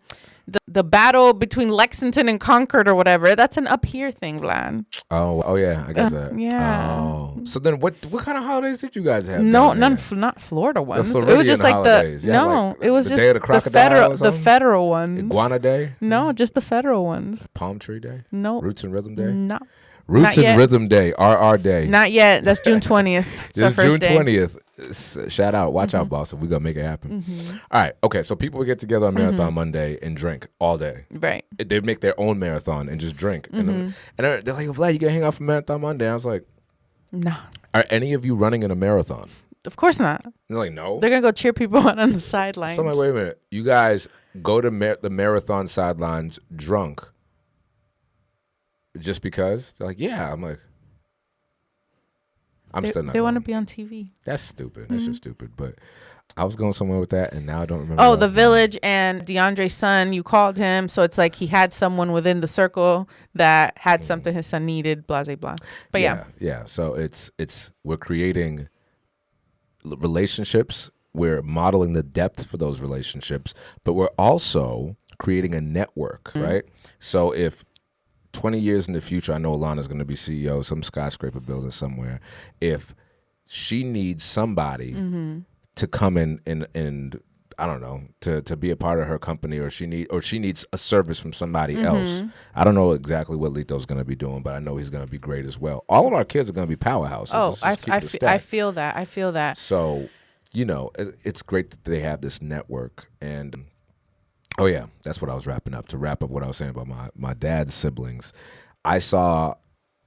battle between Lexington and Concord or whatever. That's an up here thing, Vlad. Oh yeah, I guess that. Yeah. Oh, so then what kind of holidays did you guys have? No, not Florida ones. It was just like holidays. It was the just Day of the Crocodile the federal ones. Iguana Day? No, just the federal ones. Palm Tree Day? No. Roots and Rhythm Day? No. Roots and Rhythm Day, RR Day. Not yet. That's June 20th. It's June 20th. Shout out. Watch out, Boston. We're going to make it happen. All right. Okay. So people would get together on Marathon Monday and drink all day. Right. They'd make their own marathon and just drink. And they're like, Vlad, you going to hang out for Marathon Monday? I was like, no. Are any of you running in a marathon? Of course not. They're like, no. They're going to go cheer people on the sidelines. So I'm like, wait a minute. You guys go to the marathon sidelines drunk just because? They're like, yeah. I'm like, still not. They want to be on TV. That's stupid. That's just stupid. But I was going somewhere with that, and now I don't remember. Oh, The Village and DeAndre's son, you called him. So it's like he had someone within the circle that had something his son needed, blah, blah, blah. But yeah. Yeah. So we're creating relationships. We're modeling the depth for those relationships, but we're also creating a network, right? So if 20 years in the future, I know Alana's going to be CEO of some skyscraper building somewhere. If she needs somebody to come in and I don't know, to be a part of her company, or she needs a service from somebody else. I don't know exactly what Lito's going to be doing, but I know he's going to be great as well. All of our kids are going to be powerhouses. Oh, I feel that. So, it's great that they have this network. And oh yeah, that's what I was wrapping up. To wrap up what I was saying about my dad's siblings, I saw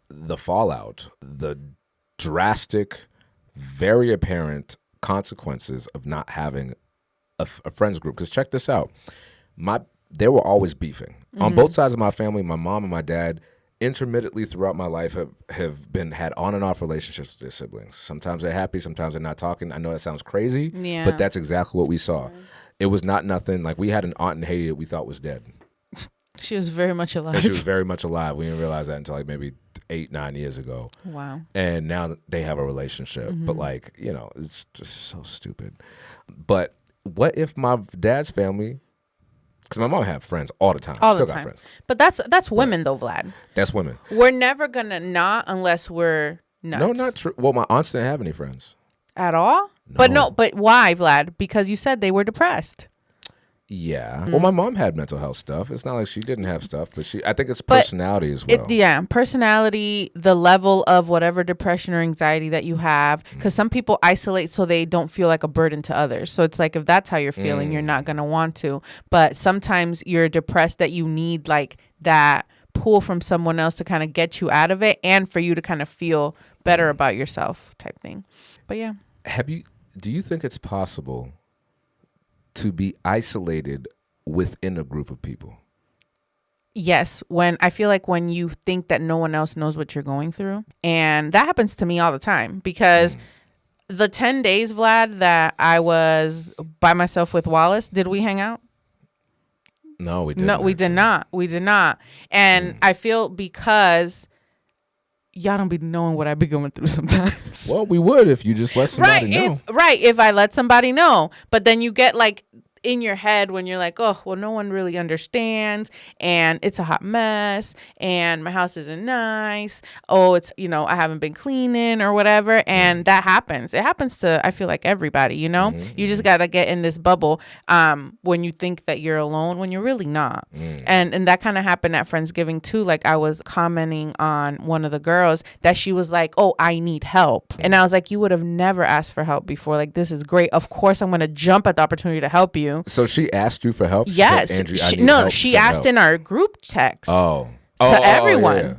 the fallout, the drastic, very apparent consequences of not having a friends group. Because check this out, they were always beefing on both sides of my family. My mom and my dad intermittently throughout my life have had on and off relationships with their siblings. Sometimes they're happy, sometimes they're not talking. I know that sounds crazy, but that's exactly what we saw. It was not nothing. Like, we had an aunt in Haiti that we thought was dead. She was very much alive. And she was very much alive. We didn't realize that until like maybe 8-9 years ago. Wow. And now they have a relationship. But like, it's just so stupid. But what if my dad's family, because my mom had friends all the time. Still got friends. But that's women though, Vlad. That's women. We're never going to not unless we're nuts. No, not true. Well, my aunts didn't have any friends. At all? No. But why, Vlad? Because you said they were depressed. Yeah. Well, my mom had mental health stuff. It's not like she didn't have stuff, but I think it's personality as well. Personality, the level of whatever depression or anxiety that you have. Because some people isolate so they don't feel like a burden to others. So it's like, if that's how you're feeling, you're not going to want to. But sometimes you're depressed that you need like that pull from someone else to kind of get you out of it and for you to kind of feel better about yourself type thing. But yeah. Do you think it's possible to be isolated within a group of people? Yes. I feel like when you think that no one else knows what you're going through. And that happens to me all the time, because the 10 days, Vlad, that I was by myself with Wallace, did we hang out? No, we didn't. No, we did not. We did not. And I feel because y'all don't be knowing what I be going through sometimes. Well, we would if you just let somebody know. If I let somebody know. But then you get like in your head when you're like, oh, well, no one really understands, and it's a hot mess, and my house isn't nice. Oh, it's, I haven't been cleaning or whatever. And that happens. It happens to, I feel like, everybody, you just got to get in this bubble when you think that you're alone, when you're really not. And that kind of happened at Friendsgiving too. Like, I was commenting on one of the girls that she was like, oh, I need help. And I was like, you would have never asked for help before. Like, this is great. Of course, I'm going to jump at the opportunity to help you. So she asked you for help? Yes. She asked in our group text to everyone. Yeah.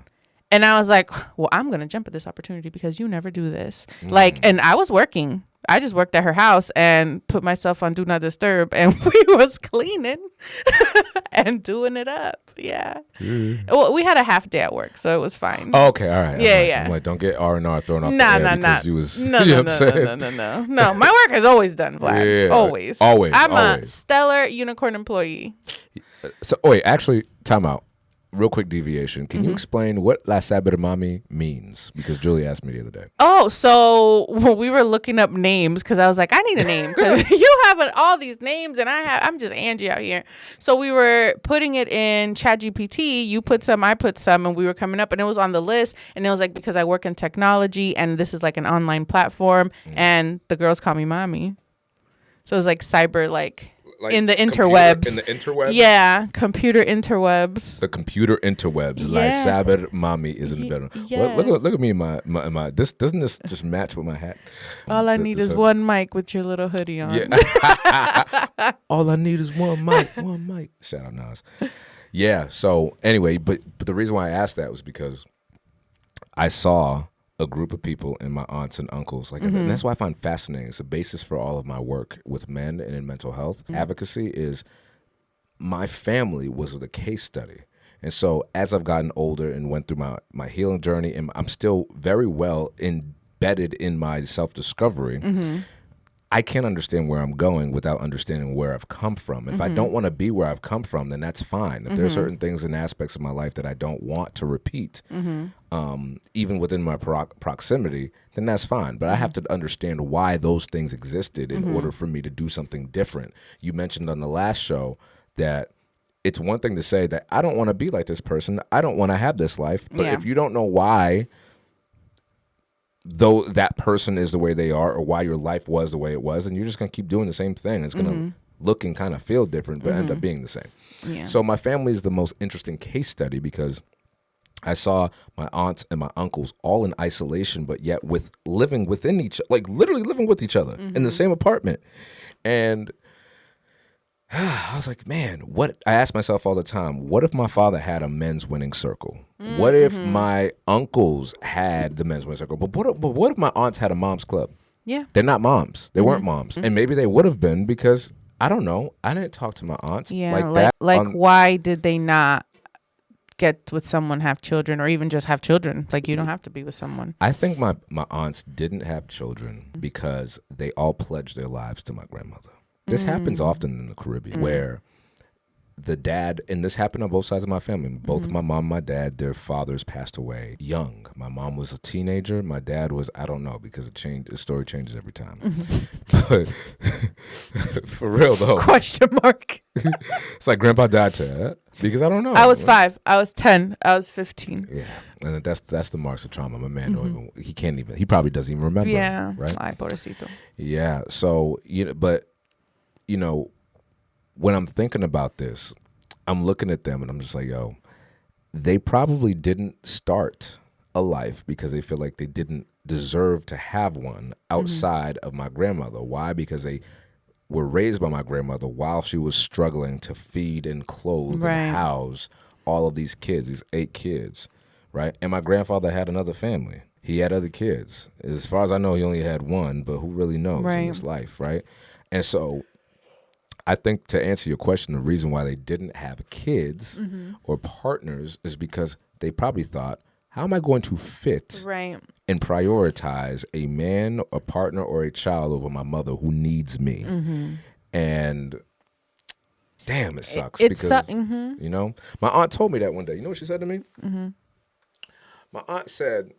And I was like, well, I'm going to jump at this opportunity because you never do this. And I was working. I just worked at her house and put myself on Do Not Disturb, and we was cleaning and doing it up. Yeah. Well, we had a half day at work, so it was fine. Oh, okay. All right. Yeah. I'm like, don't get R&R thrown off the air because you was, No. No, my work is always done, Vlad. Yeah. Always. I'm a stellar unicorn employee. So, wait, actually, time out. Real quick deviation. Can you explain what La Saber Mami means? Because Julie asked me the other day. Oh, so we were looking up names because I was like, I need a name because you have all these names and I'm just Angie out here. So we were putting it in ChatGPT. You put some, I put some, and we were coming up, and it was on the list. And it was like, because I work in technology and this is like an online platform, and the girls call me mommy. So it was like cyber, like in the interwebs. In the interwebs? Yeah, computer interwebs. The computer interwebs. Yeah. La Saber Mami is in the bedroom. Yes. Look at me in my doesn't this just match with my hat? All I need is one mic with your little hoodie on. Yeah. All I need is one mic. Shout out Nas. Yeah, so anyway, but the reason why I asked that was because I saw a group of people and my aunts and uncles. Like, and that's why I find fascinating. It's the basis for all of my work with men and in mental health advocacy is my family was the case study. And so as I've gotten older and went through my healing journey, and I'm still very well embedded in my self-discovery, I can't understand where I'm going without understanding where I've come from. If I don't want to be where I've come from, then that's fine. If there are certain things and aspects of my life that I don't want to repeat, even within my proximity, then that's fine. But I have to understand why those things existed in order for me to do something different. You mentioned on the last show that it's one thing to say that I don't want to be like this person. I don't want to have this life. But if you don't know why though that person is the way they are or why your life was the way it was, and you're just going to keep doing the same thing. It's going to look and kind of feel different, but end up being the same. Yeah. So my family is the most interesting case study because I saw my aunts and my uncles all in isolation, but yet living within each, like literally living with each other in the same apartment. And I was like, man, I ask myself all the time, what if my father had a men's winning circle? What if my uncles had the men's winning circle? But what if my aunts had a mom's club? Yeah. They're not moms. They weren't moms. And maybe they would have been because, I don't know, I didn't talk to my aunts like that. Like why did they not get with someone, have children, or even just have children? Like, you don't have to be with someone. I think my aunts didn't have children because they all pledged their lives to my grandmother. This happens often in the Caribbean where the dad, and this happened on both sides of my family. Both my mom and my dad, their fathers passed away young. My mom was a teenager. My dad was, I don't know, because the story changes every time. But for real though. Question mark. It's like grandpa died to because I don't know. I was 5. I was 10. I was 15. Yeah. And that's the marks of trauma. My man don't even, he probably doesn't even remember. Yeah. Right. Ay, pobrecito. Yeah. So, when I'm thinking about this, I'm looking at them and I'm just like, yo, they probably didn't start a life because they feel like they didn't deserve to have one outside of my grandmother. Why? Because they were raised by my grandmother while she was struggling to feed and clothe and house all of these kids, these 8 kids, right? And my grandfather had another family. He had other kids. As far as I know, he only had one, but who really knows in his life, right? And so I think to answer your question, the reason why they didn't have kids or partners is because they probably thought, how am I going to fit and prioritize a man, a partner, or a child over my mother who needs me? And damn, it sucks because, you know, my aunt told me that one day. You know what she said to me? My aunt said,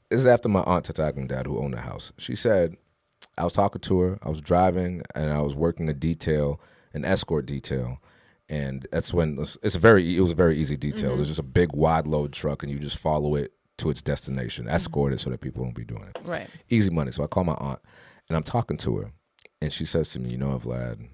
this is after my aunt Tata and dad who owned the house. She said, I was talking to her, I was driving, and I was working an escort detail. And that's when it was a very easy detail. There's just a big wide load truck and you just follow it to its destination. Escort it so that people won't be doing it. Right. Easy money. So I call my aunt and I'm talking to her and she says to me, you know, Vlad,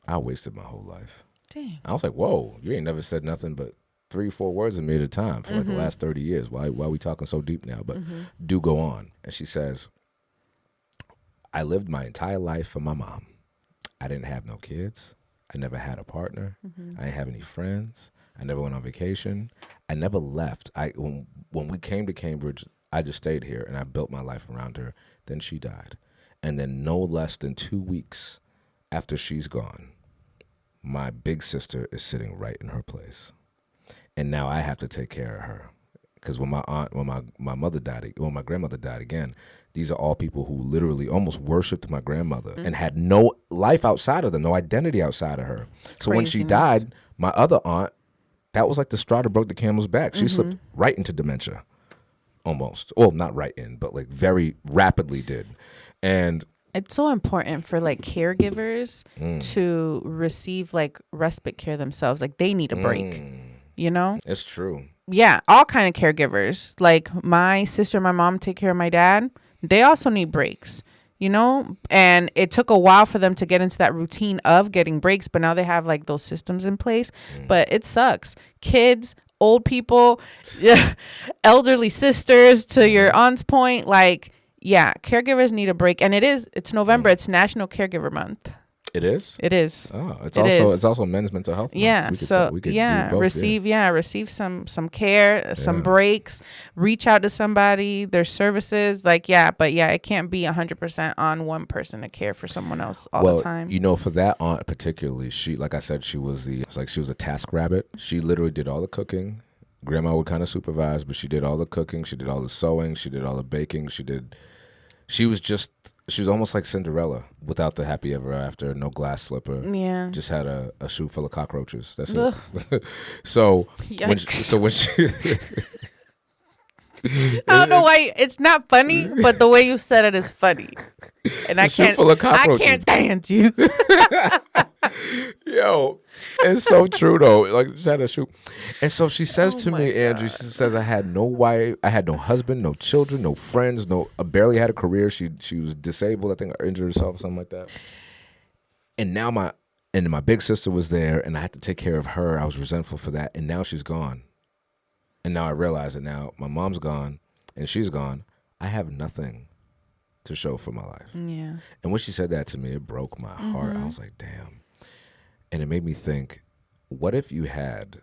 I wasted my whole life. Damn. I was like, whoa, you ain't never said nothing but 3-4 words to me at a time for like the last 30 years. Why are we talking so deep now? But do go on. And she says, I lived my entire life for my mom. I didn't have no kids. I never had a partner. I didn't have any friends. I never went on vacation. I never left. When we came to Cambridge, I just stayed here and I built my life around her. Then she died. And then no less than 2 weeks after she's gone, my big sister is sitting right in her place. And now I have to take care of her. Because when my grandmother died again, these are all people who literally almost worshipped my grandmother and had no life outside of them, no identity outside of her. So when she died, my other aunt, that was like the straw that broke the camel's back. She slipped right into dementia, almost. Well, not right in, but like very rapidly did. And it's so important for like caregivers to receive like respite care themselves. Like they need a break, you know? It's true. Yeah, all kind of caregivers. Like my sister and my mom take care of my dad. They also need breaks, you know? And it took a while for them to get into that routine of getting breaks, but now they have like those systems in place. But it sucks. Kids, old people, elderly sisters, to your aunt's point, like, yeah, caregivers need a break. And it's November. It's National Caregiver Month. It is? It is. Oh, it's is. also men's mental health month. Yeah. We could do both, receive some care, some breaks, reach out to somebody, their services. Like, but it can't be 100% on one person to care for someone else all the time. You know, for that aunt particularly, she, like I said, she was a task rabbit. She literally did all the cooking. Grandma would kind of supervise, but she did all the cooking. She did all the sewing. She did all the baking. She was almost like Cinderella without the happy ever after, no glass slipper. Yeah. Just had a shoe full of cockroaches. That's it. So when she I don't know why it's not funny, but the way you said it is funny. And I can't stand you. Yo, it's so true though. Like, she had a shoe. And so she says to me, Angie, she says, I had no wife, I had no husband, no children, no friends, I barely had a career. She was disabled, I think, or injured herself, something like that. And now my big sister was there, and I had to take care of her. I was resentful for that, and now she's gone. And now I realize that now my mom's gone, and she's gone. I have nothing to show for my life. Yeah. And when she said that to me, it broke my heart. I was like, damn. And it made me think, what if you had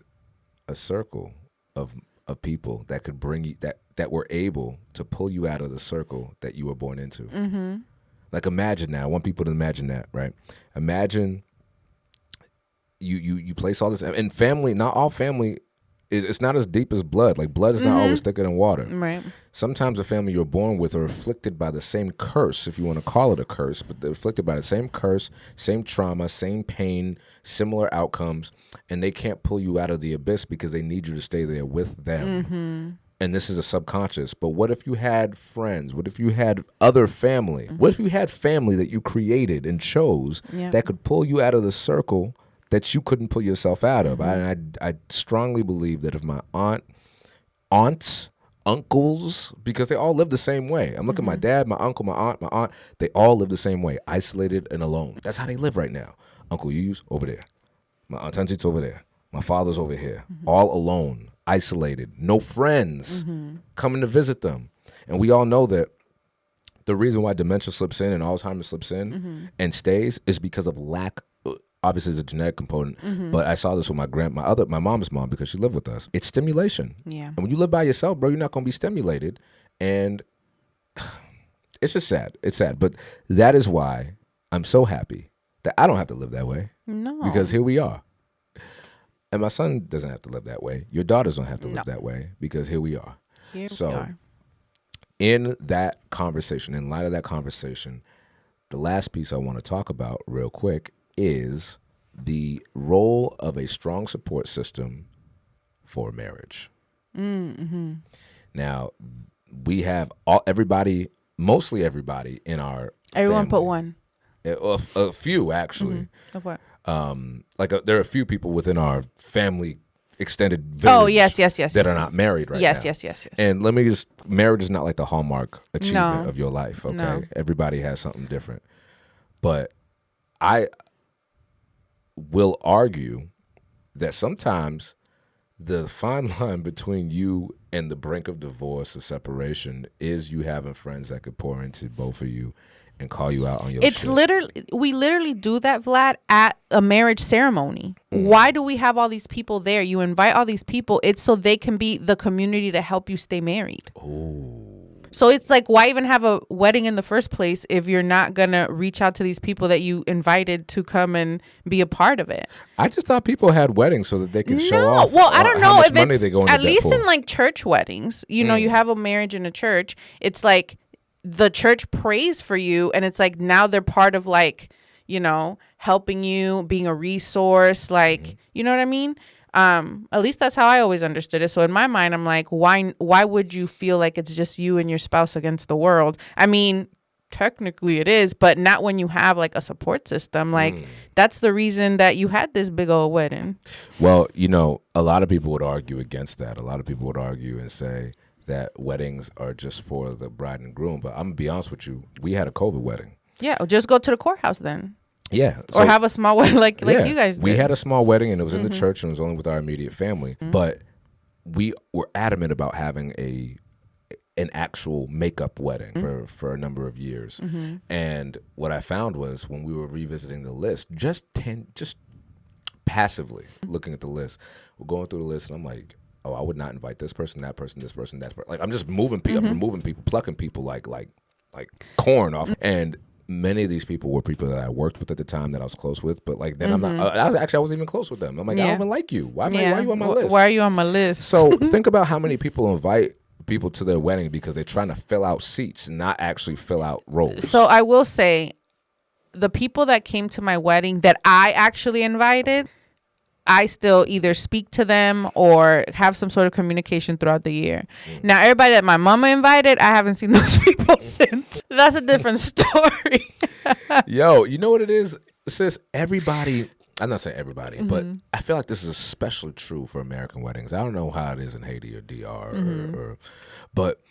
a circle of people that could bring you, that were able to pull you out of the circle that you were born into? Mm-hmm. Like, imagine that. I want people to imagine that, right? Imagine you place all this, and family, not all family, it's not as deep as blood. Like, blood is not always thicker than water. Right. Sometimes the family you're born with are afflicted by the same curse, if you want to call it a curse, but they're afflicted by the same curse, same trauma, same pain, similar outcomes, and they can't pull you out of the abyss because they need you to stay there with them. Mm-hmm. And this is a subconscious. But what if you had friends? What if you had other family? Mm-hmm. What if you had family that you created and chose that could pull you out of the circle that you couldn't pull yourself out of? I strongly believe that if my aunts, uncles, because they all live the same way. I'm looking at my dad, my uncle, my aunt, they all live the same way, isolated and alone. That's how they live right now. Uncle Yu's over there. My Aunt Tenzit's over there. My father's over here. All alone, isolated, no friends coming to visit them. And we all know that the reason why dementia slips in and Alzheimer's slips in and stays is because of lack. Obviously, it's a genetic component, but I saw this with my mom's mom, because she lived with us. It's stimulation. Yeah. And when you live by yourself, bro, you're not going to be stimulated. And it's just sad. It's sad. But that is why I'm so happy that I don't have to live that way. No. Because here we are. And my son doesn't have to live that way. Your daughters don't have to live that way, because here we are. Here we are. In that conversation, in light of that conversation, the last piece I want to talk about real quick is the role of a strong support system for marriage. Mm-hmm. Now, we have mostly everybody in our Everyone family. Put one. A few, actually. Of what? There are a few people within our family extended village that are not married right now. Yes. And let me marriage is not like the hallmark achievement of your life, okay? No. Everybody has something different. But I will argue that sometimes the fine line between you and the brink of divorce or separation is you having friends that could pour into both of you and call you out on your shit. We literally do that, Vlad, at a marriage ceremony. Why do we have all these people there? You invite all these people. It's so they can be the community to help you stay married. Oh. So it's like, why even have a wedding in the first place if you're not going to reach out to these people that you invited to come and be a part of it? I just thought people had weddings so that they can show off. Well, I don't know if it's at least in like church weddings. You know, you have a marriage in a church. It's like the church prays for you, and it's like now they're part of, like, you know, helping you, being a resource, like, you know what I mean? At least that's how I always understood it. So in my mind, I'm like, why would you feel like it's just you and your spouse against the world? I mean, technically it is, but not when you have like a support system. Like that's the reason that you had this big old wedding. Well, you know, a lot of people would argue against that. A lot of people would argue and say that weddings are just for the bride and groom. But I'm gonna be honest with you, we had a COVID wedding. Yeah, just go to the courthouse then. Yeah. Or have a small wedding like you guys did. We had a small wedding, and it was in the church, and it was only with our immediate family. But we were adamant about having an actual makeup wedding for a number of years. And what I found was when we were revisiting the list, just passively looking at the list, we're going through the list, and I'm like, oh, I would not invite this person, that person, this person, that person. Like, I'm just moving people, I'm removing people, plucking people like corn off. And many of these people were people that I worked with at the time that I was close with, but like then I'm not. I wasn't even close with them. I'm like, I don't even like you. Why are you on my list? Why are you on my list? So think about how many people invite people to their wedding because they're trying to fill out seats and not actually fill out roles. So I will say, the people that came to my wedding that I actually invited, I still either speak to them or have some sort of communication throughout the year. Now, everybody that my mama invited, I haven't seen those people since. That's a different story. Yo, you know what it is, sis? Everybody, I'm not saying everybody, but I feel like this is especially true for American weddings. I don't know how it is in Haiti or DR, but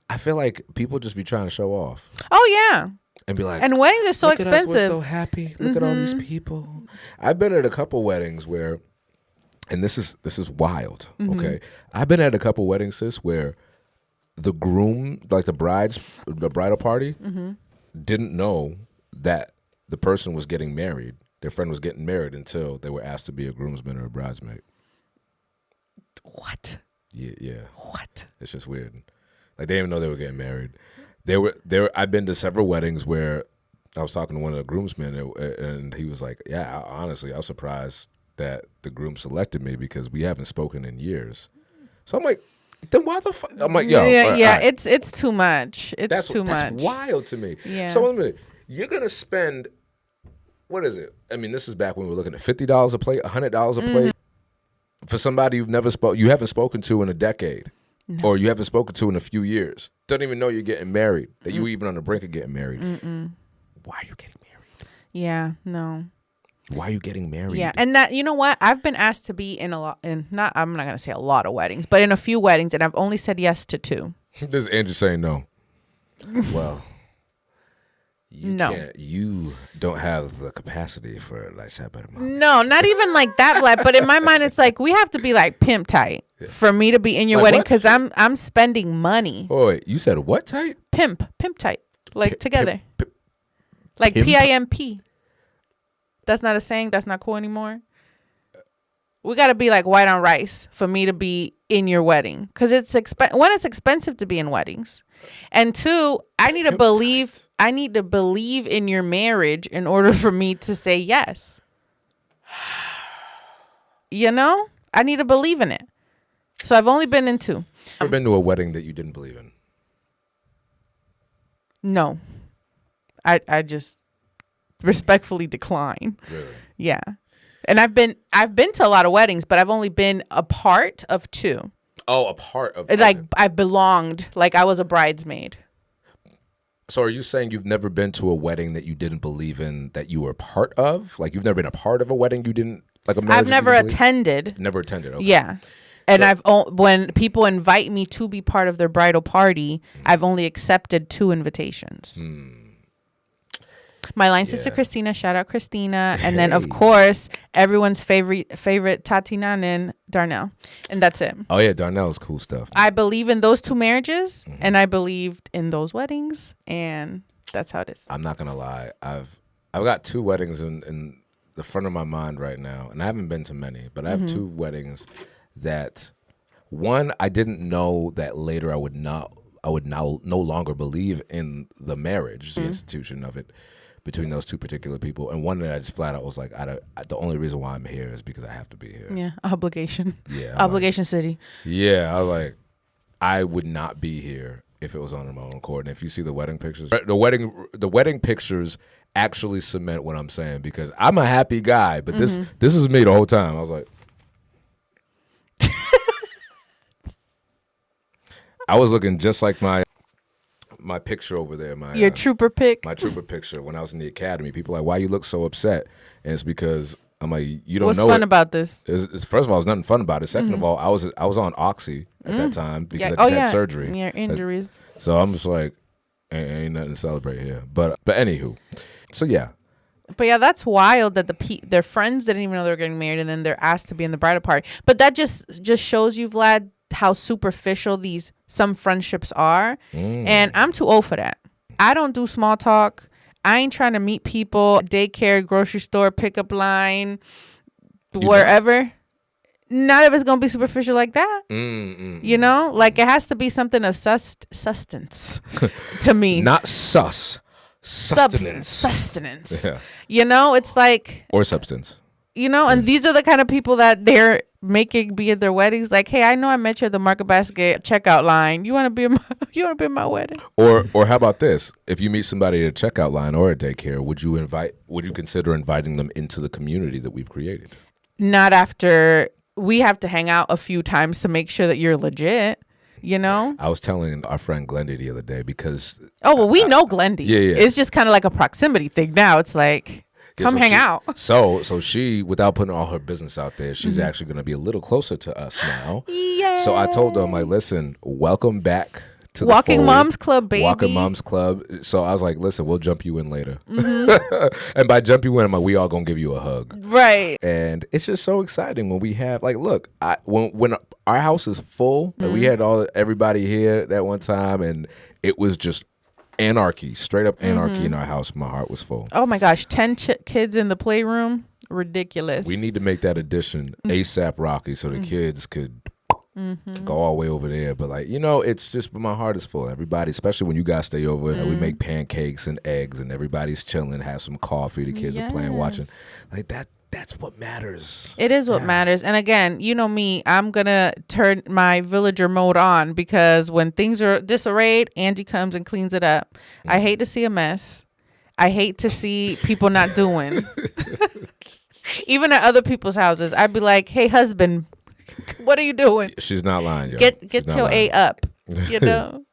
I feel like people just be trying to show off. Oh, yeah. And be like, and weddings are so expensive. We're so happy. Look at all these people. I've been at a couple weddings where, and this is wild. Okay, I've been at a couple weddings, sis, where the groom, like the bridal party, didn't know that the person was getting married. Their friend was getting married until they were asked to be a groomsman or a bridesmaid. What? Yeah. What? It's just weird. Like, they didn't even know they were getting married. I've been to several weddings where I was talking to one of the groomsmen, and he was like, yeah, honestly, I was surprised that the groom selected me because we haven't spoken in years. So I'm like, then why the fuck? I'm like, yo. Yeah, it's too much. It's too much. That's wild to me. Yeah. So wait a minute. You're going to spend, what is it? I mean, this is back when we were looking at $50 a plate, $100 a plate for somebody you haven't spoken to in a decade. No. Or you haven't spoken to in a few years. Doesn't even know you're getting married. That you even on the brink of getting married. Why are you getting married? Yeah, no. Why are you getting married? Yeah, and that, you know what? I've been asked to be in I'm not gonna say a lot of weddings, but in a few weddings, and I've only said yes to 2. This is Angie saying no. Well, no. You don't have the capacity for like that. No, not even like that, Vlad. But in my mind, it's like we have to be like pimp tight for me to be in your wedding because I'm spending money. Oh, wait, you said what tight? Pimp tight, like together, like PIMP. That's not a saying. That's not cool anymore. We got to be like white on rice for me to be in your wedding because it's expensive to be in weddings, and 2, I need to believe. I need to believe in your marriage in order for me to say yes. You know, I need to believe in it. So I've only been in 2. Ever been to a wedding that you didn't believe in? No, I just respectfully decline. Really? Yeah. And I've been to a lot of weddings, but I've only been a part of 2. Oh, a part of like I belonged, like I was a bridesmaid. So are you saying you've never been to a wedding that you didn't believe in that you were part of? Like you've never been a part of a wedding you didn't like a marriage? I've never attended. Never attended. Okay. Yeah. And when people invite me to be part of their bridal party, I've only accepted 2 invitations. My line sister Christina, shout out Christina, and then of course everyone's favorite Tatiana and Darnell, and that's it. Oh yeah, Darnell's cool stuff. I believe in those 2 marriages, and I believed in those weddings, and that's how it is. I'm not gonna lie, I've got 2 weddings in the front of my mind right now, and I haven't been to many, but I have 2 weddings that one I didn't know that later I would now no longer believe in the marriage, the institution of it. Between those 2 particular people, and one that I just flat out was like, the only reason why I'm here is because I have to be here. Yeah, obligation. Yeah, obligation city. Yeah, I was like, I would not be here if it was on my own accord. And if you see the wedding pictures, the wedding pictures actually cement what I'm saying because I'm a happy guy, but this is me the whole time. I was like, I was looking just like my picture over there, your trooper pic. My trooper picture when I was in the academy. People are like, why you look so upset? And it's because I'm like, you don't What's know. What's fun about this? First of all, there's nothing fun about it. Second of all, I was on Oxy at that time because I just had surgery. Yeah, injuries. So I'm just like, ain't nothing to celebrate here. But anywho, so yeah. But yeah, that's wild that their friends didn't even know they were getting married, and then they're asked to be in the bridal party. But that just shows you, Vlad, how superficial some friendships are. And I'm too old for that. I don't do small talk. I ain't trying to meet people, daycare, grocery store, pickup line, wherever. None of it's going to be superficial like that. You know, like it has to be something of sustenance to me. Not sustenance. Yeah. You know, it's like. Or substance. You know, and these are the kind of people that they're making be at their weddings. Like, hey, I know I met you at the Market Basket checkout line. You want to be in my wedding? Or how about this? If you meet somebody at a checkout line or a daycare, would you consider inviting them into the community that we've created? Not after we have to hang out a few times to make sure that you're legit. You know, I was telling our friend Glendy the other day because we know Glendy. Yeah. It's just kind of like a proximity thing now. It's like. Come hang out. So she, without putting all her business out there, she's actually going to be a little closer to us now. Yay. So I told her, I'm like, listen, welcome back to Walking the Moms Club, baby. Walking Moms Club. So I was like, listen, we'll jump you in later. And by jump you in, I'm like, we all going to give you a hug. Right. And it's just so exciting when we have, like, look, when our house is full, like we had everybody here that one time, and it was just anarchy, straight up anarchy in our house. My heart was full. Oh my gosh, 10 kids in the playroom, ridiculous. We need to make that addition ASAP Rocky so the kids could go all the way over there. But like, you know, it's just, my heart is full. Everybody, especially when you guys stay over, we make pancakes and eggs and everybody's chilling, have some coffee, the kids are playing, watching. Like that's what matters. It is what matters. And again, you know me, I'm going to turn my villager mode on because when things are disarrayed, Angie comes and cleans it up. I hate to see a mess. I hate to see people not doing. Even at other people's houses, I'd be like, hey, husband, what are you doing? She's not lying, yo. Get your A up, you know?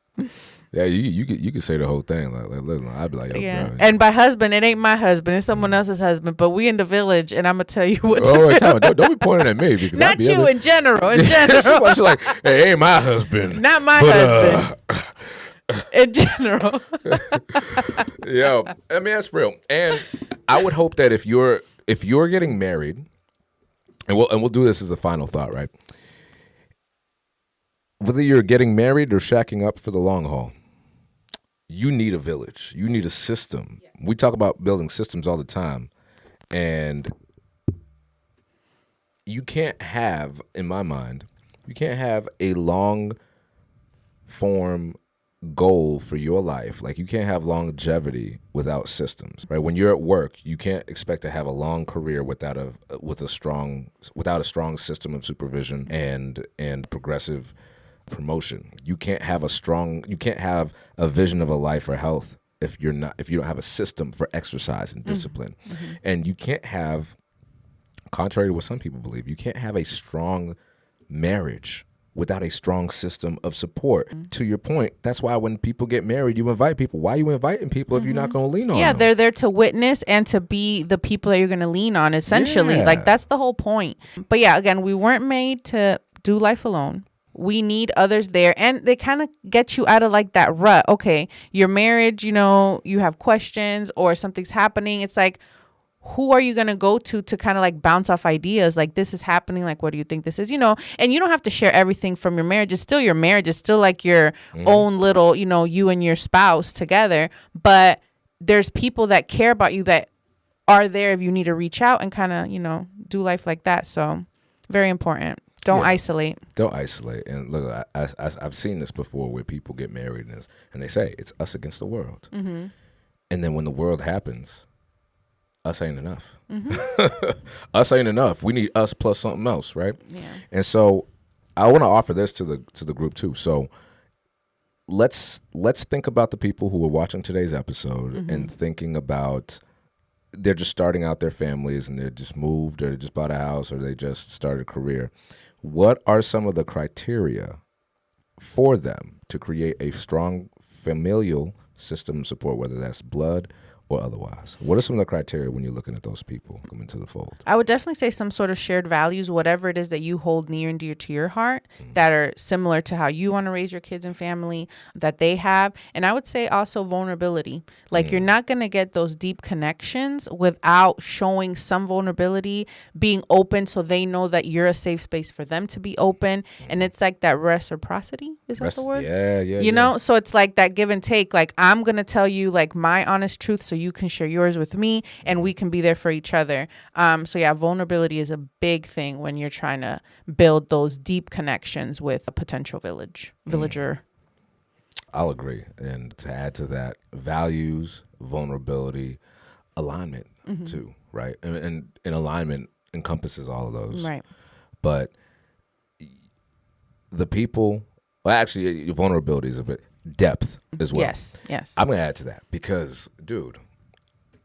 Yeah, you could say the whole thing. Like listen, I'd be like, yo, bro. And by husband, it ain't my husband. It's someone else's husband. But we in the village, and I'm gonna tell you what to do. Don't be pointing at me because not you in general. In general, she's like, hey, ain't my husband. Not my husband. In general. Yo, I mean that's real. And I would hope that if you're getting married, and we'll do this as a final thought, right? Whether you're getting married or shacking up for the long haul, you need a village. You need a system. We talk about building systems all the time. And you can't have, in my mind, a long form goal for your life. Like you can't have longevity without systems, right? When you're at work, you can't expect to have a long career without a strong system of supervision and progressive promotion. You can't have a vision of a life or health if you don't have a system for exercise and discipline. And you can't have, contrary to what some people believe, you can't have a strong marriage without a strong system of support. To your point, that's why when people get married, you invite people. Why are you inviting people if you're not going to lean on them? Yeah, they're there to witness and to be the people that you're going to lean on, essentially. Like, that's the whole point. But yeah, again, we weren't made to do life alone. We need others there, and they kind of get you out of like that rut. Okay, your marriage, you know, you have questions or something's happening. It's like, who are you going to go to kind of like bounce off ideas? Like, this is happening. Like, what do you think this is? You know, and you don't have to share everything from your marriage. It's still your marriage. It's still like your own little, you know, you and your spouse together. But there's people that care about you that are there if you need to reach out and kind of, you know, do life like that. So very important. Don't isolate. Don't isolate. And look, I've seen this before where people get married and they say it's us against the world. And then when the world happens, us ain't enough. Us ain't enough. We need us plus something else, right? Yeah. And so I want to offer this to the group too. So let's think about the people who are watching today's episode and thinking about they're just starting out their families and they're just moved or they just bought a house or they just started a career. What are some of the criteria for them to create a strong familial system of support, whether that's blood or otherwise? What are some of the criteria when you're looking at those people coming to the fold? I would definitely say some sort of shared values, whatever it is that you hold near and dear to your heart, that are similar to how you want to raise your kids and family that they have. And I would say also vulnerability. Like you're not going to get those deep connections without showing some vulnerability, being open so they know that you're a safe space for them to be open. And it's like that reciprocity. Is that the word? Yeah. You know, so it's like that give and take. Like I'm going to tell you like my honest truth so you can share yours with me and we can be there for each other. So yeah, vulnerability is a big thing when you're trying to build those deep connections with a potential villager. I'll agree. And to add to that, values, vulnerability, alignment too, right? And alignment encompasses all of those. Right. But the people, well, actually, your vulnerability is a bit depth as well. Yes. I'm going to add to that because, dude,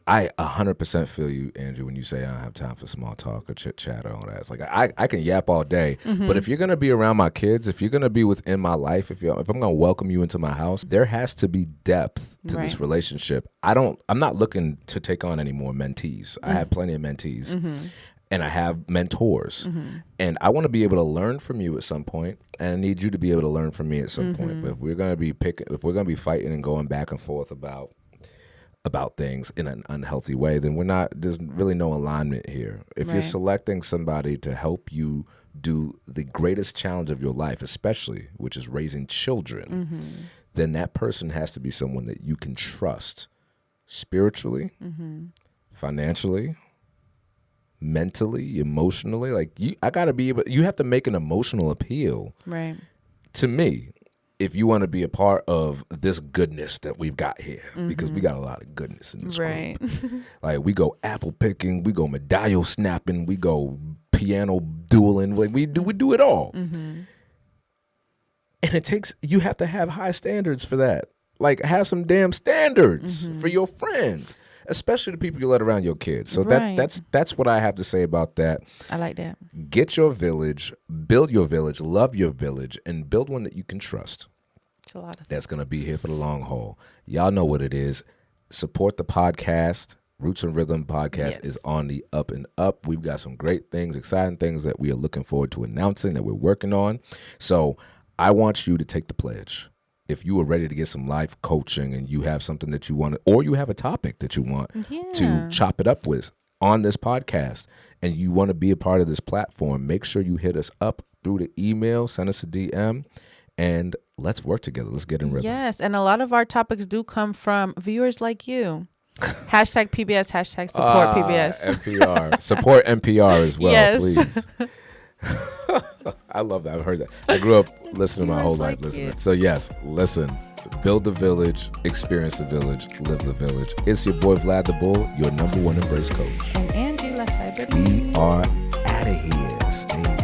I 100% feel you, Andrew, when you say I don't have time for small talk or chit chat or all that. It's like I can yap all day, but if you're going to be around my kids, if you're going to be within my life, if I'm going to welcome you into my house, there has to be depth to this relationship. I'm not looking to take on any more mentees. I have plenty of mentees. And I have mentors, and I want to be able to learn from you at some point, and I need you to be able to learn from me at some point. But if we're going to be fighting and going back and forth about things in an unhealthy way, then there's really no alignment here. If you're selecting somebody to help you do the greatest challenge of your life, especially, which is raising children, then that person has to be someone that you can trust spiritually, financially, mentally, emotionally. Like you have to make an emotional appeal to me if you want to be a part of this goodness that we've got here, because we got a lot of goodness in this group. Like we go apple picking, we go medallion snapping, we go piano dueling, like we do it all. And you have to have high standards for that. Like have some damn standards for your friends, especially the people you let around your kids. So that's what I have to say about that. I like that. Get your village, build your village, love your village, and build one that you can trust. It's a lot of things. That's going to be here for the long haul. Y'all know what it is. Support the podcast. Roots and Rhythm podcast is on the up and up. We've got some great things, exciting things that we are looking forward to announcing that we're working on. So I want you to take the pledge. If you are ready to get some life coaching and you have something that you want, or you have a topic that you want to chop it up with on this podcast, and you want to be a part of this platform, make sure you hit us up through the email, send us a DM, and let's work together. Let's get in rhythm. Yes, and a lot of our topics do come from viewers like you. Hashtag PBS, hashtag support PBS. NPR. Support NPR as well, please. I love that. I've heard that. I grew up listening my whole life listening. So yes, listen, build the village, experience the village, live the village. It's your boy Vlad the Bull, your #1 embrace coach. And Angie Vlad. We are out of here. Stay